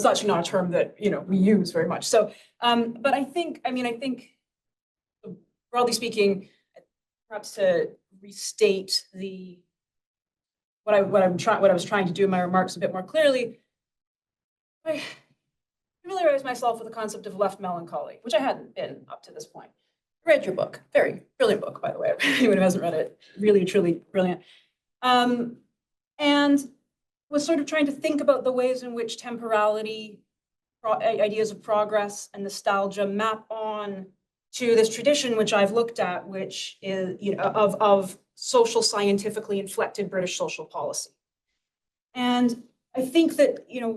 actually not a term that, you know, we use very much. So, but I think broadly speaking, perhaps to restate what I was trying to do in my remarks a bit more clearly, I familiarized myself with the concept of left melancholy, which I hadn't been up to this point. I read your book, very brilliant book, by the way. Anyone who hasn't read it, really, truly brilliant. And was sort of trying to think about the ways in which temporality, ideas of progress and nostalgia map on to this tradition, which I've looked at, which is, you know, of social scientifically inflected British social policy. And I think that, you know,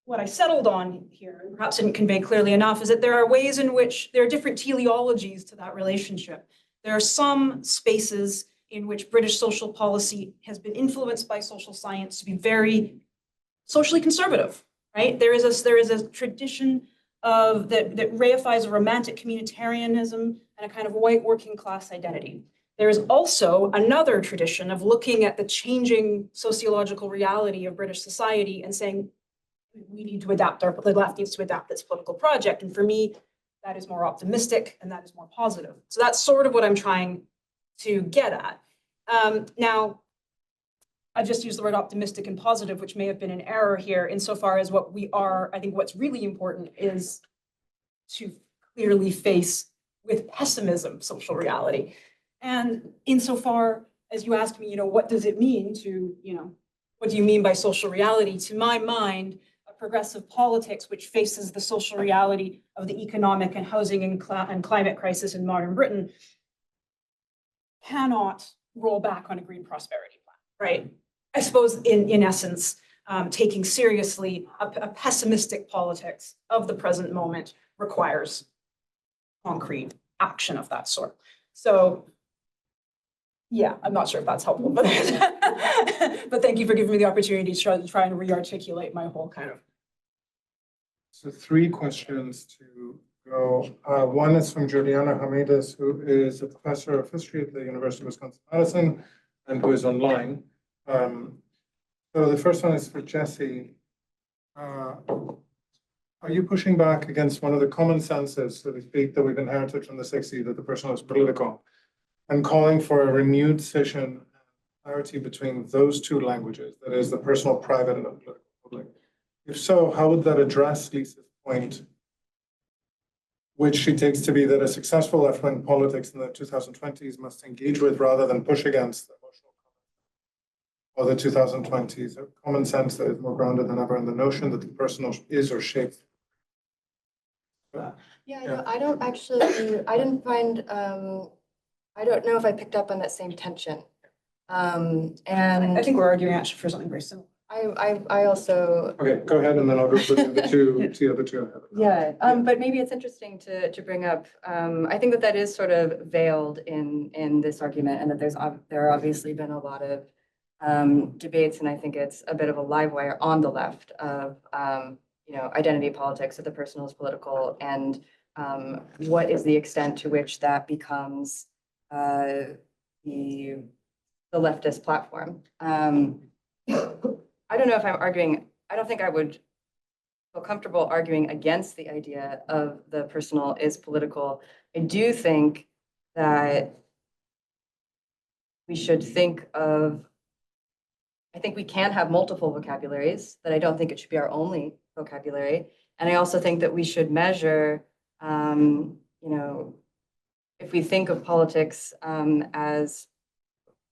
what I settled on here, and perhaps didn't convey clearly enough, is that there are ways in which there are different teleologies to that relationship. There are some spaces in which British social policy has been influenced by social science to be very socially conservative, right? There is a tradition that reifies a romantic communitarianism and a kind of white working class identity. There is also another tradition of looking at the changing sociological reality of British society and saying, we need to adapt, the left needs to adapt this political project. And for me, that is more optimistic and that is more positive. So that's sort of what I'm trying to get at. Now, I just used the word optimistic and positive, which may have been an error here insofar as what we are. I think what's really important is to clearly face with pessimism social reality. And insofar as you ask me, what does it mean to, what do you mean by social reality? To my mind, a progressive politics which faces the social reality of the economic and housing and climate crisis in modern Britain cannot roll back on a green prosperity plan, right? I suppose in essence, taking seriously a pessimistic politics of the present moment requires concrete action of that sort. So yeah, I'm not sure if that's helpful, but thank you for giving me the opportunity to try and re-articulate my whole kind of. So 3 questions to go. One is from Juliana Hamidas, who is a professor of history at the University of Wisconsin-Madison and who is online. So the first one is for Jessi. Are you pushing back against one of the common senses, so to speak, that we've inherited from the 60s, that the personal is political, and calling for a renewed scission, clarity between those 2 languages, that is the personal private and the political public? If so, how would that address Lisa's point, which she takes to be that a successful left-wing politics in the 2020s must engage with rather than push against the emotional or the 2020s, a common sense that is more grounded than ever in the notion that the personal is or shapes. Yeah, I don't actually, I didn't find, I don't know if I picked up on that same tension. And I think we're arguing actually for something very similar. I also. Okay, go ahead, and then I'll go for the other two. Yeah, but maybe it's interesting to bring up. I think that is sort of veiled in this argument, and that there are obviously been a lot of debates, and I think it's a bit of a live wire on the left of identity politics, that the personal is political, and what is the extent to which that becomes the leftist platform. I don't know if I'm arguing, I don't think I would feel comfortable arguing against the idea of the personal is political. I do think that we should think of, I think we can have multiple vocabularies, that I don't think it should be our only vocabulary. And I also think that we should measure, if we think of politics as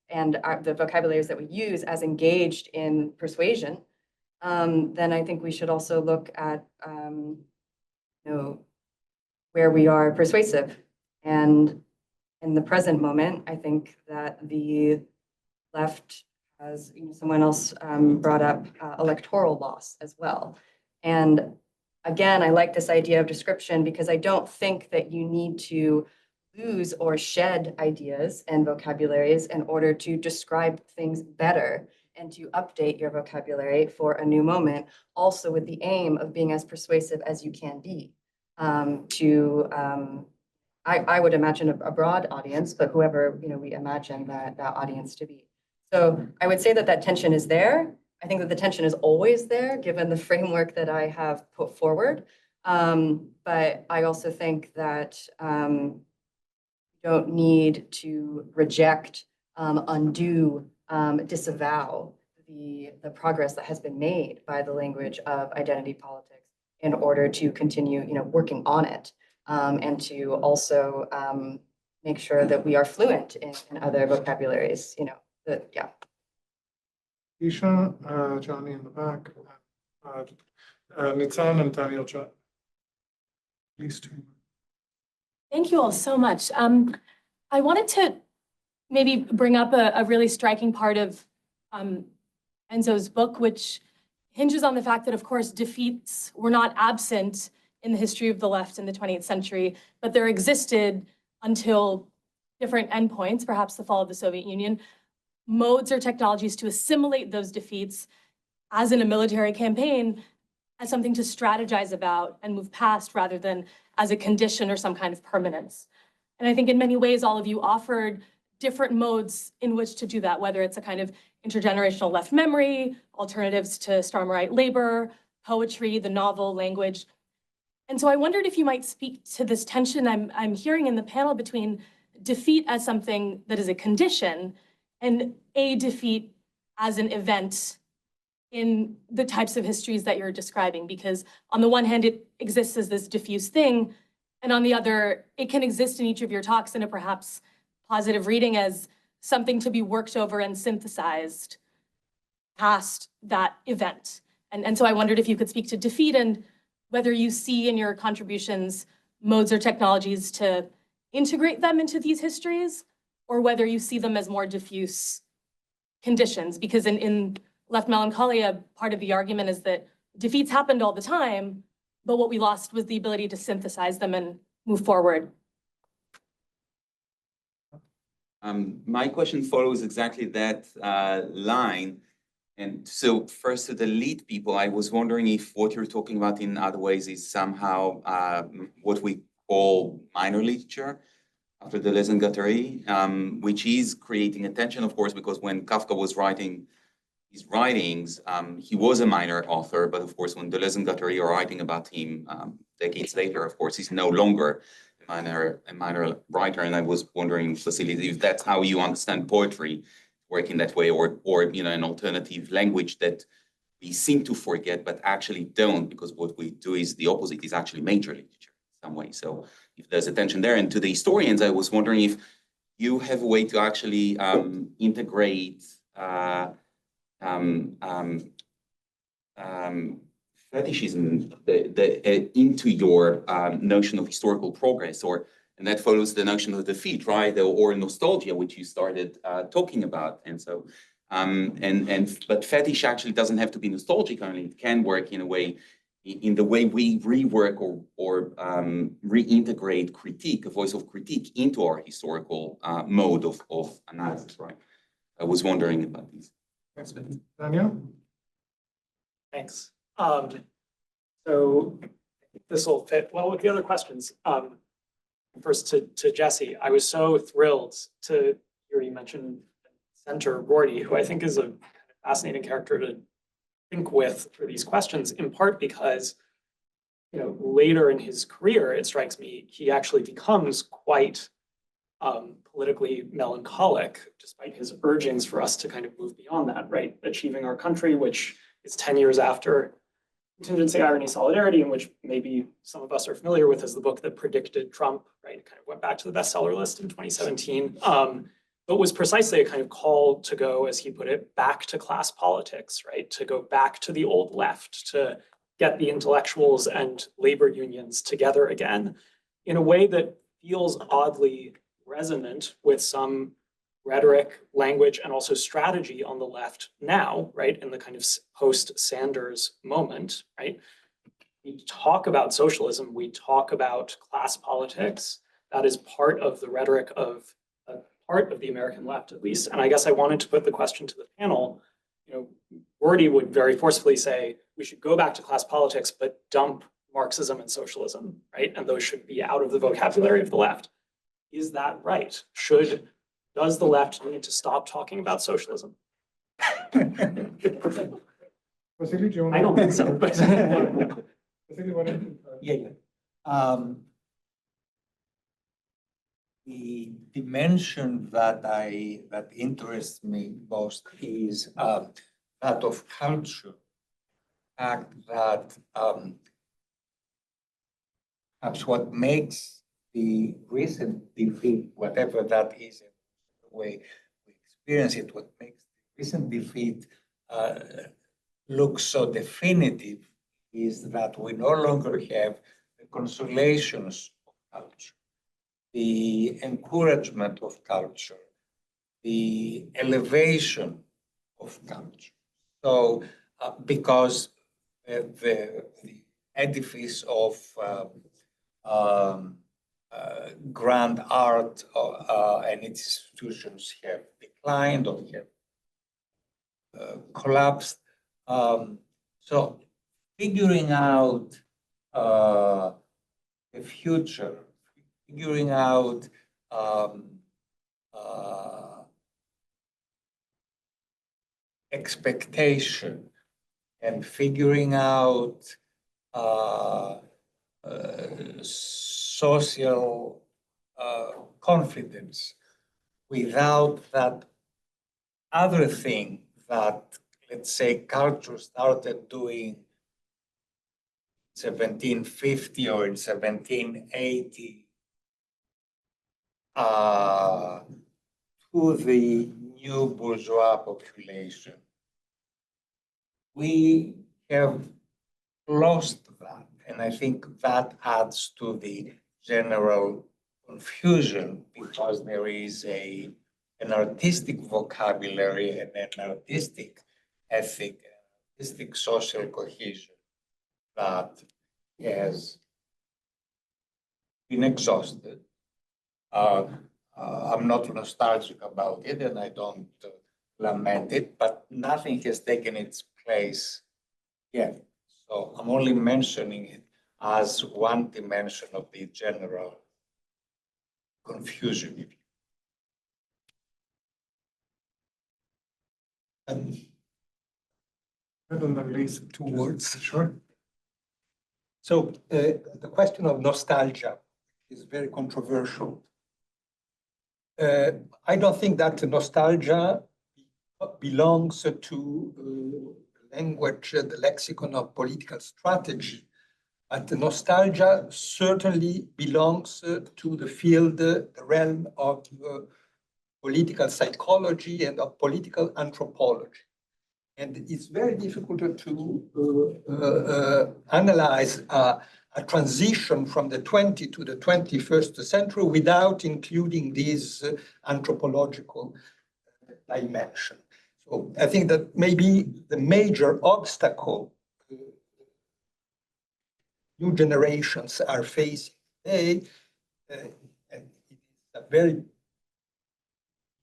the vocabularies that we use as engaged in persuasion, then I think we should also look at, where we are persuasive. And in the present moment, I think that the left, as someone else brought up, electoral loss as well. And again, I like this idea of description, because I don't think that you need to lose or shed ideas and vocabularies in order to describe things better and to update your vocabulary for a new moment, also with the aim of being as persuasive as you can be I would imagine a broad audience, but whoever we imagine that audience to be. So I would say that tension is there. I think that the tension is always there, given the framework that I have put forward. But I also think that don't need to reject, undo, disavow the progress that has been made by the language of identity politics in order to continue, working on it, and to also make sure that we are fluent in other vocabularies. Yeah. Isha, Johnny in the back, Nitzan and Daniel John. These 2. Thank you all so much. I wanted to maybe bring up a really striking part of Enzo's book, which hinges on the fact that, of course, defeats were not absent in the history of the left in the 20th century, but there existed until different endpoints, perhaps the fall of the Soviet Union, modes or technologies to assimilate those defeats, as in a military campaign, as something to strategize about and move past rather than as a condition or some kind of permanence. And I think in many ways, all of you offered different modes in which to do that, whether it's a kind of intergenerational left memory, alternatives to Starmerite labor, poetry, the novel, language. And so I wondered if you might speak to this tension I'm hearing in the panel between defeat as something that is a condition and a defeat as an event in the types of histories that you're describing. Because on the one hand, it exists as this diffuse thing, and on the other, it can exist in each of your talks in a perhaps positive reading as something to be worked over and synthesized past that event. And so I wondered if you could speak to defeat and whether you see in your contributions modes or technologies to integrate them into these histories, or whether you see them as more diffuse conditions. Because in Left Melancholia, part of the argument is that defeats happened all the time, but what we lost was the ability to synthesize them and move forward. My question follows exactly that line. And so first to the lead people, I was wondering if what you're talking about in other ways is somehow what we call minor literature after Deleuze and Guattari, which is creating attention, of course, because when Kafka was writing his writings, he was a minor author, but of course, when Deleuze and Guattari are writing about him decades later, of course, he's no longer a minor writer. And I was wondering, Vassilis, if that's how you understand poetry, working that way, or an alternative language that we seem to forget, but actually don't, because what we do is the opposite, is actually major literature in some way. So if there's a tension there, and to the historians, I was wondering if you have a way to actually integrate fetishism into your notion of historical progress, and that follows the notion of defeat, right? Or nostalgia, which you started talking about. And so, but fetish actually doesn't have to be nostalgic only. It can work in a way, in the way we rework or reintegrate critique, a voice of critique, into our historical mode of analysis, right? I was wondering about these. Thanks, Daniel. Thanks. So this will fit well with the other questions. First to Jessi, I was so thrilled to hear you mention Center Rorty, who I think is a fascinating character to think with for these questions, in part because, later in his career, it strikes me, he actually becomes quite politically melancholic, despite his urgings for us to kind of move beyond that, right? Achieving Our Country, which is 10 years after Contingency, Irony, Solidarity, and which maybe some of us are familiar with as the book that predicted Trump, right? It kind of went back to the bestseller list in 2017, but was precisely a kind of call to go, as he put it, back to class politics, right? To go back to the old left, to get the intellectuals and labor unions together again in a way that feels oddly resonant with some rhetoric, language, and also strategy on the left now, right, in the kind of post-Sanders moment, right? We talk about socialism, we talk about class politics. That is part of the rhetoric of part of the American left, at least. And I guess I wanted to put the question to the panel. Rorty would very forcefully say, we should go back to class politics, but dump Marxism and socialism, right? And those should be out of the vocabulary of the left. Is that right? Does the left need to stop talking about socialism? Vassilis, do you want to? I don't think so, but. Vassilis, what do you think? Yeah. The dimension that interests me most is that of culture. The fact that perhaps what makes the recent defeat, whatever that is, the way we experience it, what makes the recent defeat look so definitive is that we no longer have the consolations of culture, the encouragement of culture, the elevation of culture. So, because the edifice of grand art and its institutions have declined or have collapsed. So figuring out the future, figuring out expectation, and figuring out social confidence without that other thing that, let's say, culture started doing 1750 or in 1780 to the new bourgeois population. We have lost that, and I think that adds to the general confusion because there is an artistic vocabulary and an artistic ethic, artistic social cohesion that has been exhausted. I'm not nostalgic about it and I don't lament it, but nothing has taken its place yet. So I'm only mentioning it as one dimension of the general confusion. And then Lise, 2 words. Sure. So the question of nostalgia is very controversial. I don't think that nostalgia belongs to language, the lexicon of political strategy. But the nostalgia certainly belongs to the field, the realm of political psychology and of political anthropology. And it's very difficult to analyze a transition from the 20th to the 21st century without including this anthropological dimension. So I think that maybe the major obstacle new generations are facing today, and it's a very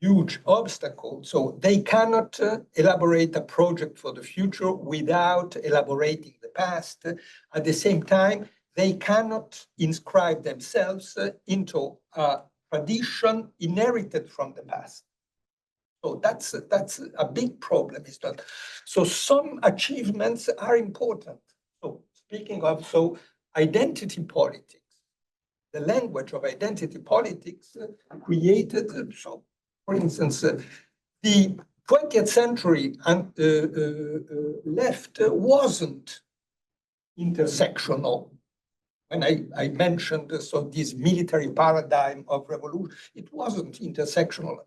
huge obstacle. So they cannot elaborate a project for the future without elaborating the past. At the same time, they cannot inscribe themselves into a tradition inherited from the past. So that's a big problem. Is that so? Some achievements are important. So speaking of identity politics, the language of identity politics created. So, for instance, the 20th century left wasn't intersectional. When I mentioned this military paradigm of revolution, it wasn't intersectional.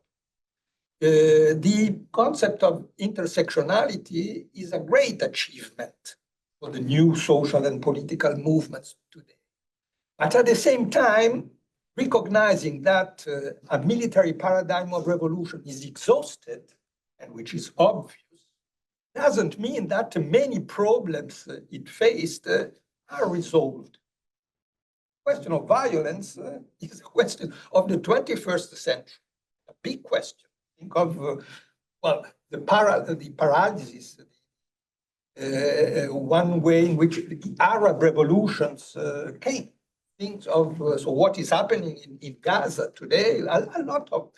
The concept of intersectionality is a great achievement for the new social and political movements today. But at the same time, recognizing that a military paradigm of revolution is exhausted, and which is obvious, doesn't mean that many problems it faced are resolved. The question of violence is a question of the 21st century, a big question. Think of, the paralysis, one way in which the Arab revolutions came. Think of so what is happening in Gaza today, a lot of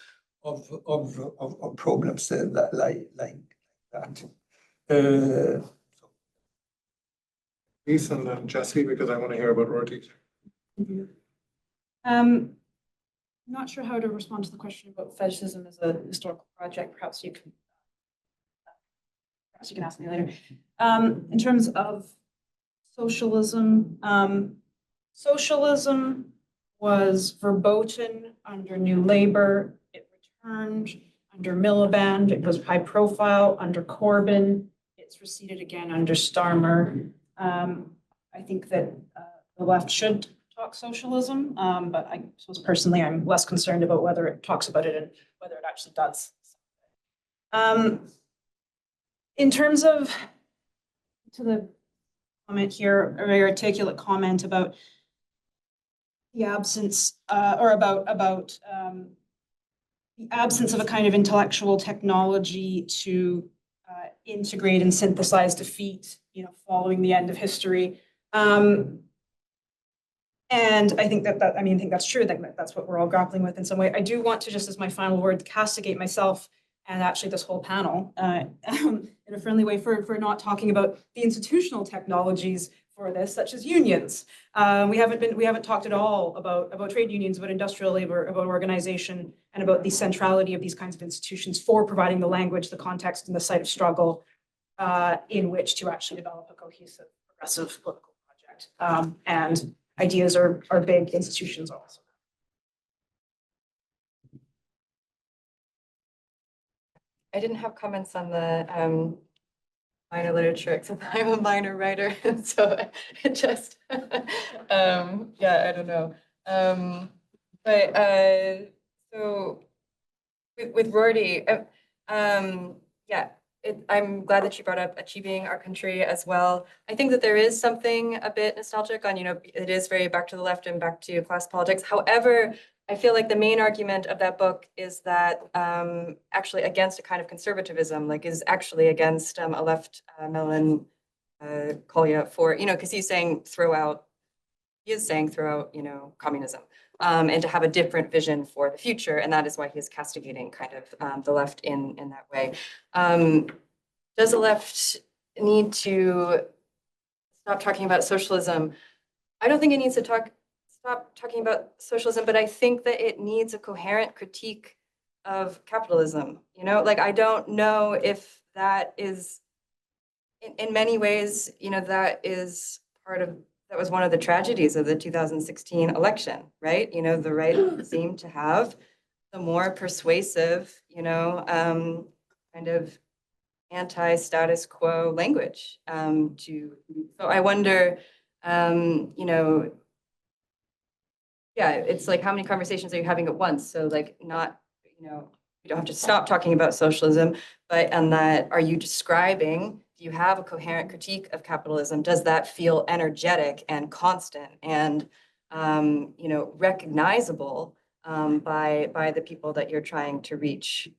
problems like that. Lise and then Jessi, because I want to hear about Rorty. I'm not sure how to respond to the question about fetishism as a historical project. Perhaps you can ask me later. In terms of socialism, socialism was verboten under New Labour. It returned under Miliband. It was high profile under Corbyn. It's receded again under Starmer. I think that the left should talk socialism, but I suppose personally I'm less concerned about whether it talks about it and whether it actually does. In terms of, to the comment here, a very articulate comment about the absence, or about the absence of a kind of intellectual technology to integrate and synthesize defeat following the end of history. And I think I think that's true. I think that's what we're all grappling with in some way. I do want to, just as my final word, castigate myself and actually this whole panel in a friendly way for not talking about the institutional technologies for this, such as unions. We haven't talked at all about trade unions, about industrial labor, about organization, and about the centrality of these kinds of institutions for providing the language, the context, and the site of struggle in which to actually develop a cohesive, progressive political project. And ideas are big, institutions also. I didn't have comments on the minor literature, except I'm a minor writer, so it just, yeah, I don't know. So with Rorty, yeah, I'm glad that you brought up achieving our country as well. I think that there is something a bit nostalgic on, it is very back to the left and back to class politics. However, I feel like the main argument of that book is that actually against a kind of conservatism, like is actually against a left Melancholia for, because he is saying throw out, communism. And to have a different vision for the future. And that is why he is castigating kind of the left in that way. Does the left need to stop talking about socialism? I don't think it needs to stop talking about socialism, but I think that it needs a coherent critique of capitalism. I don't know if that is, in many ways, that was one of the tragedies of the 2016 election, right? The right seemed to have the more persuasive, kind of anti-status quo language. So I wonder, yeah, it's like how many conversations are you having at once? So not, you don't have to stop talking about socialism, and that are you describing? Do you have a coherent critique of capitalism? Does that feel energetic and constant and, recognizable by the people that you're trying to reach?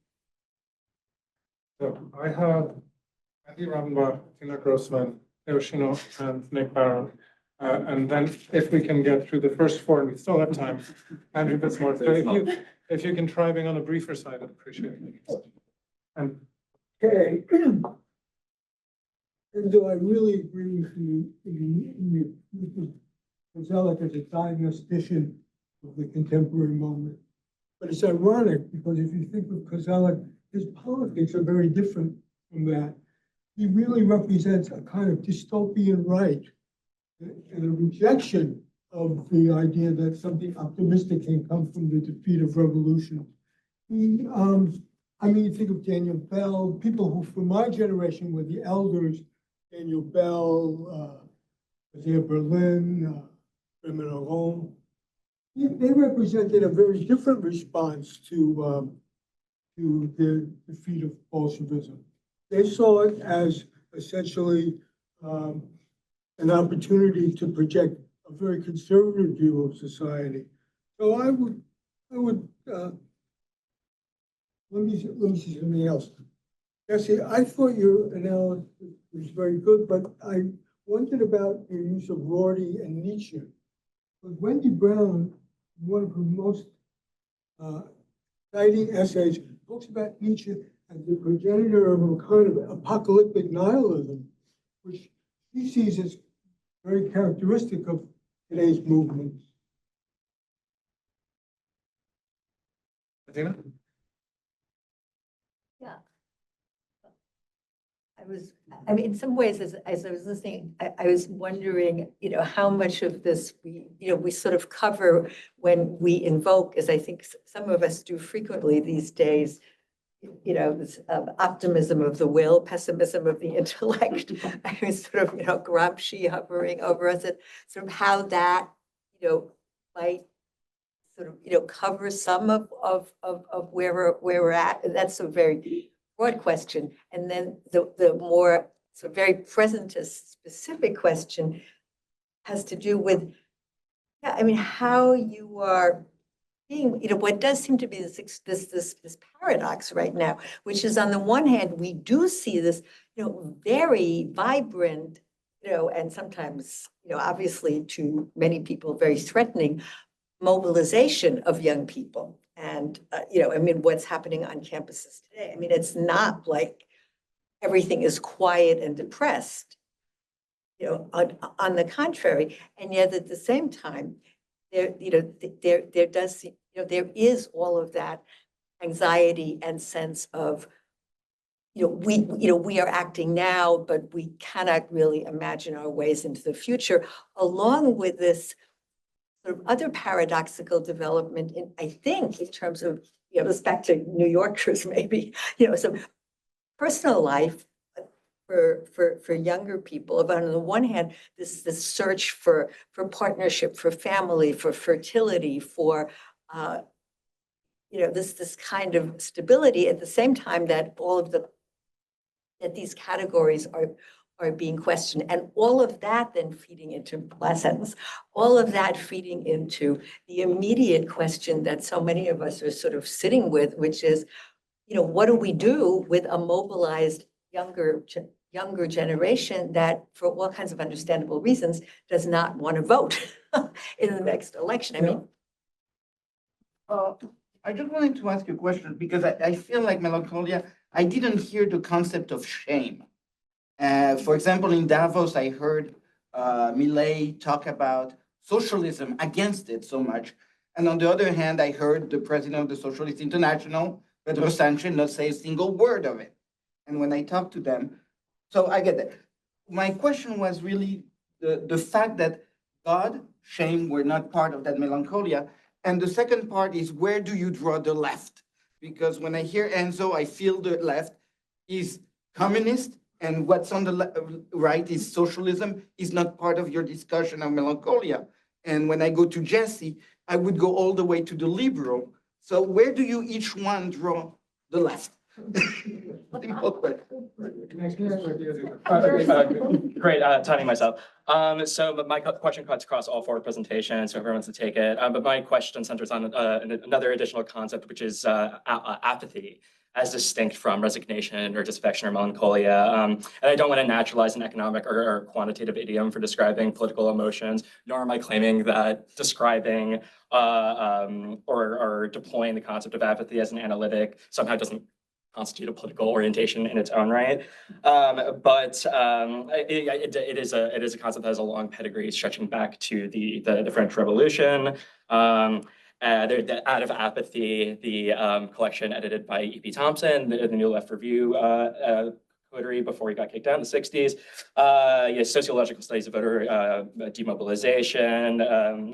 So I have Andy Rambar, Tina Grossman, Yoshino, and Nick Barron. And then if we can get through the first four, and we still have time, Andrew Bismarck, if you can try being on a briefer side, I'd appreciate it. And okay. And though I really agree with you, Kozelek as a diagnostician of the contemporary moment. But it's ironic because if you think of Kozelek, his politics are very different from that. He really represents a kind of dystopian right and a rejection of the idea that something optimistic can come from the defeat of revolution. Think of Daniel Bell, people who from my generation were the elders, Daniel Bell, Isaiah Berlin, Raymond Aron. They represented a very different response to the defeat of Bolshevism. They saw it as essentially an opportunity to project a very conservative view of society. So I would let me see something else. Jessi, I thought your analysis was very good, but I wondered about your use of Rorty and Nietzsche. But Wendy Brown, one of her most exciting essays, talks about Nietzsche as the progenitor of a kind of apocalyptic nihilism, which she sees as very characteristic of today's movements. Adina? Yeah. In some ways, as I was listening, I was wondering, how much of this we sort of cover when we invoke, as I think some of us do frequently these days, this optimism of the will, pessimism of the intellect. I mean, sort of, Gramsci hovering over us, and sort of how that, might sort of, cover some of where we're at. And that's a very broad question. And then the more sort of very presentist specific question has to do with, how you are being, what does seem to be this paradox right now, which is on the one hand, we do see this, very vibrant and sometimes, obviously to many people, very threatening mobilization of young people. And, what's happening on campuses today. I mean, it's not like everything is quiet and depressed, on the contrary. And yet at the same time, there is all of that anxiety and sense of, we are acting now, but we cannot really imagine our ways into the future, along with this sort of other paradoxical development I think, in terms of, this back to New Yorkers, maybe, some personal life for younger people. But on the one hand, this search for partnership, for family, for fertility, for, this kind of stability, at the same time that that these categories are being questioned. And all of that then feeding into, last sentence, all of that feeding into the immediate question that so many of us are sort of sitting with, which is, what do we do with a mobilized younger generation that, for all kinds of understandable reasons, does not want to vote in the next election? I mean, I just wanted to ask you a question, because I feel like Melancholia, I didn't hear the concept of shame. For example, in Davos, I heard Millet talk about socialism, against it so much. And on the other hand, I heard the president of the Socialist International, Pedro Sanchez, not say a single word of it. And when I talked to them, so I get that. My question was really the fact that God, shame were not part of that Melancholia. And the second part is, where do you draw the left? Because when I hear Enzo, I feel the left is communist, and what's on the right is socialism, is not part of your discussion of Melancholia. And when I go to Jessi, I would go all the way to the liberal. So where do you each one draw the left? Great, timing myself. So my question cuts across all four presentations, so everyone wants to take it. But my question centers on another additional concept, which is apathy, as distinct from resignation or disaffection or melancholia. And I don't want to naturalize an economic or quantitative idiom for describing political emotions, nor am I claiming that describing or deploying the concept of apathy as an analytic somehow doesn't constitute a political orientation in its own right. But it is a concept that has a long pedigree stretching back to the French Revolution. Out of Apathy, the collection edited by E.P. Thompson, the New Left Review coterie before he got kicked out in the 60s. Sociological studies of voter demobilization,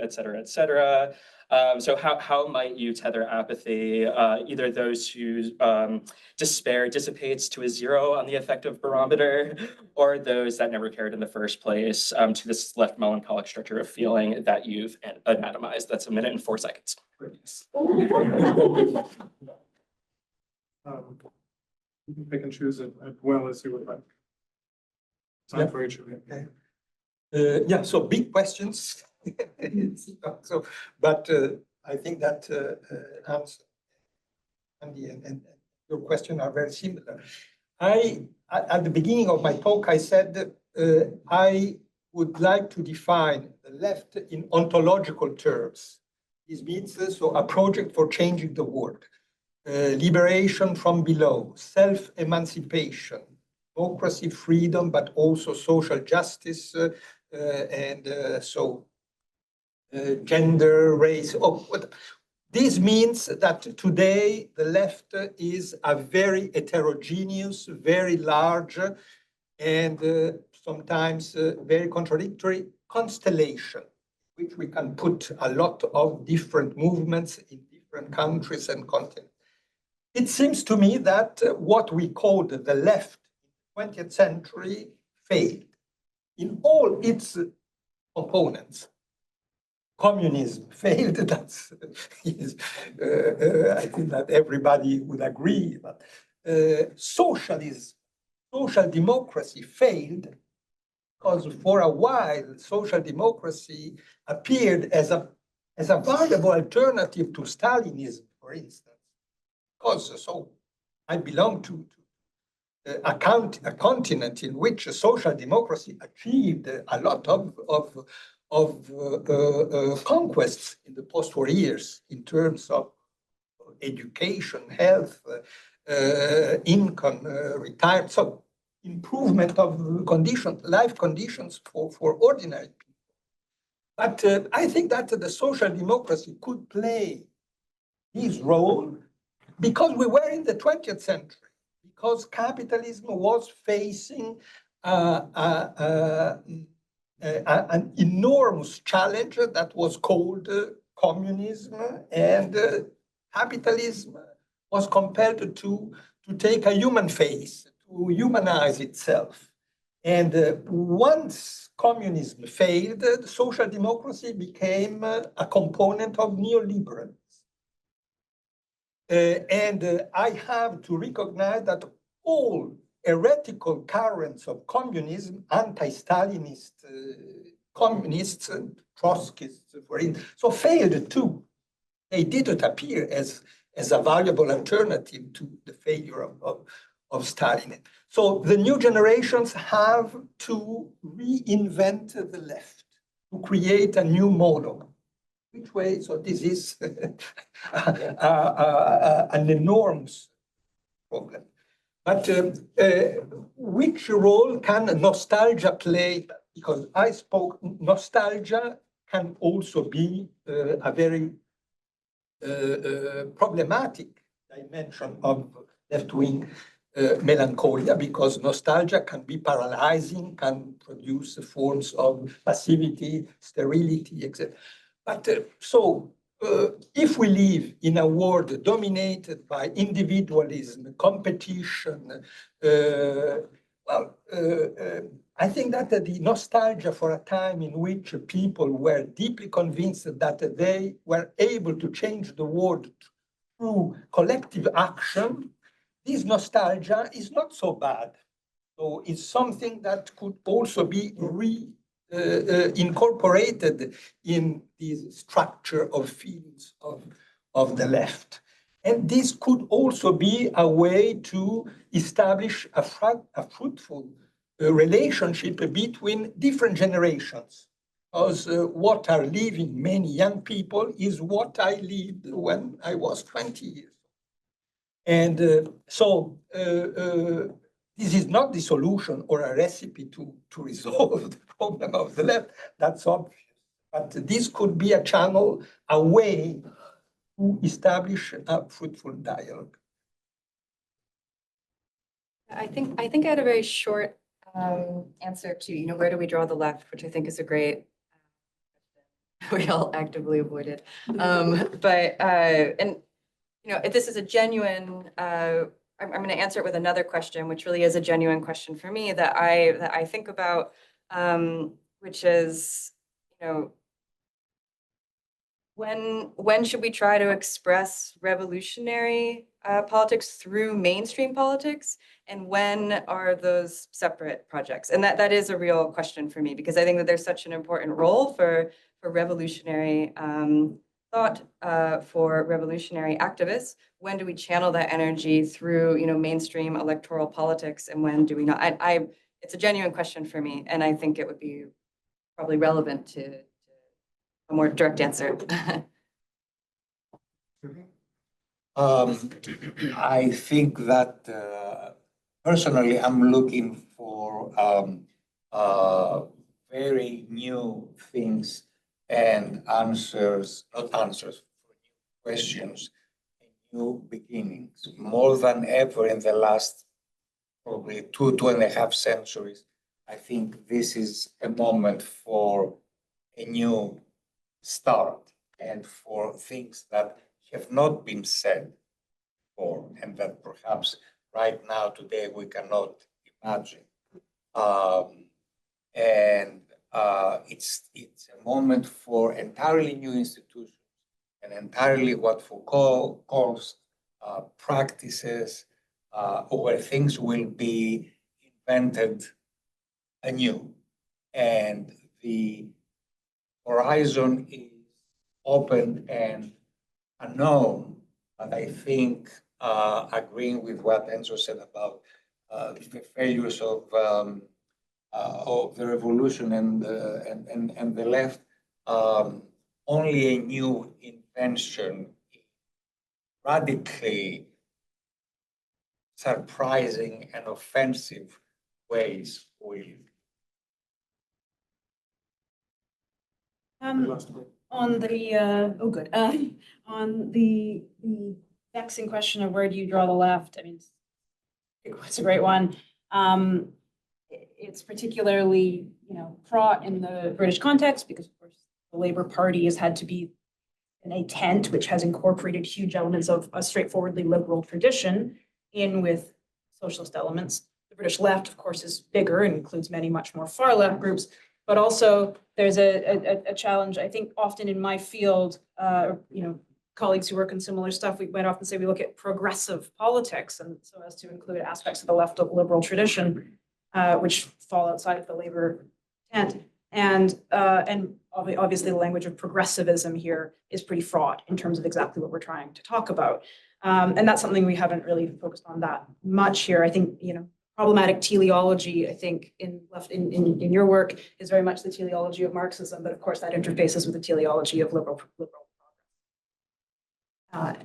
et cetera, et cetera. So how might you tether apathy, either those whose despair dissipates to a zero on the affective barometer, or those that never cared in the first place, to this left melancholic structure of feeling that you've anatomized? That's 1 minute and 4 seconds. You can pick and choose it as well as you would like. Time for each of you. Okay. Yeah, so big questions. So, but I think that answer and your question are very similar. At the beginning of my talk, I said I would like to define the left in ontological terms. This means so a project for changing the world, liberation from below, self-emancipation, democracy, freedom, but also social justice, and gender, race. This means that today the left is a very heterogeneous, very large, and sometimes very contradictory constellation, which we can put a lot of different movements in different countries and continents. It seems to me that what we called the left in the 20th century failed in all its components. Communism failed, that's, I think that everybody would agree, but socialism, social democracy failed because for a while, social democracy appeared as a viable alternative to Stalinism, for instance. Because so I belong to a continent in which social democracy achieved a lot of conquests in the post-war years in terms of education, health, income, retirement, so improvement of conditions, life conditions for ordinary people. But I think that the social democracy could play his role because we were in the 20th century, because capitalism was facing an enormous challenge that was called communism, and capitalism was compelled to take a human face, to humanize itself. And once communism failed, social democracy became a component of neoliberalism. I have to recognize that all heretical currents of communism, anti-Stalinist communists, Trotskyists, for instance, so failed too. They didn't appear as a valuable alternative to the failure of Stalin. So the new generations have to reinvent the left, to create a new model. Which way? So this is an enormous problem. But which role can nostalgia play? Because I spoke, nostalgia can also be a very problematic dimension of left-wing melancholia, because nostalgia can be paralyzing, can produce forms of passivity, sterility, etc. But if we live in a world dominated by individualism, competition, I think that the nostalgia for a time in which people were deeply convinced that they were able to change the world through collective action, this nostalgia is not so bad. So it's something that could also be incorporated in this structure of feelings of the left. And this could also be a way to establish a fruitful relationship between different generations. Because what are living many young people is what I lived when I was 20 years old. And this is not the solution or a recipe to resolve the problem of the left, that's obvious. But this could be a channel, a way to establish a fruitful dialogue. I think I had a very short answer to, where do we draw the left, which I think is a great we all actively avoided. If this is a genuine, I'm going to answer it with another question, which really is a genuine question for me that I think about, which is, when should we try to express revolutionary politics through mainstream politics, and when are those separate projects? And that is a real question for me, because I think that there's such an important role for revolutionary thought, for revolutionary activists. When do we channel that energy through, mainstream electoral politics, and when do we not? It's a genuine question for me, and I think it would be probably relevant to a more direct answer. I think that personally, I'm looking for very new things and answers, not answers, for new questions, and new beginnings. More than ever in the last probably 2.5 centuries, I think this is a moment for a new start and for things that have not been said before and that perhaps right now, today, we cannot imagine. It's a moment for entirely new institutions and entirely what Foucault calls practices, where things will be invented anew. And the horizon is open and unknown, but I think agreeing with what Enzo said about the failures of the revolution and the left, only a new invention, radically surprising and offensive ways will. On the, on the vexing question of where do you draw the left, I mean, it's a great one. It's particularly, fraught in the British context because, of course, the Labour Party has had to be in a tent which has incorporated huge elements of a straightforwardly liberal tradition in with socialist elements. The British left, of course, is bigger and includes many much more far left groups, but also there's a challenge, I think, often in my field, colleagues who work in similar stuff, we might often say we look at progressive politics, and so as to include aspects of the left of liberal tradition, which fall outside of the Labour tent. And obviously the language of progressivism here is pretty fraught in terms of exactly what we're trying to talk about. And that's something we haven't really focused on that much here. I think, problematic teleology, I think, in your work is very much the teleology of Marxism, but of course that interfaces with the teleology of liberal progress.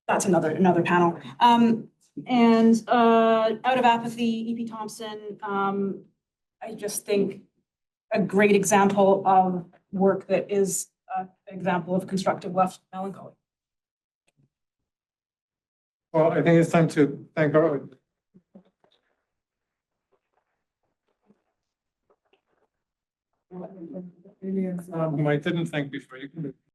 That's another panel. And out of apathy, E.P. Thompson, I just think a great example of work that is an example of constructive left melancholy. Well, I think it's time to thank our. Whom I didn't thank before. You can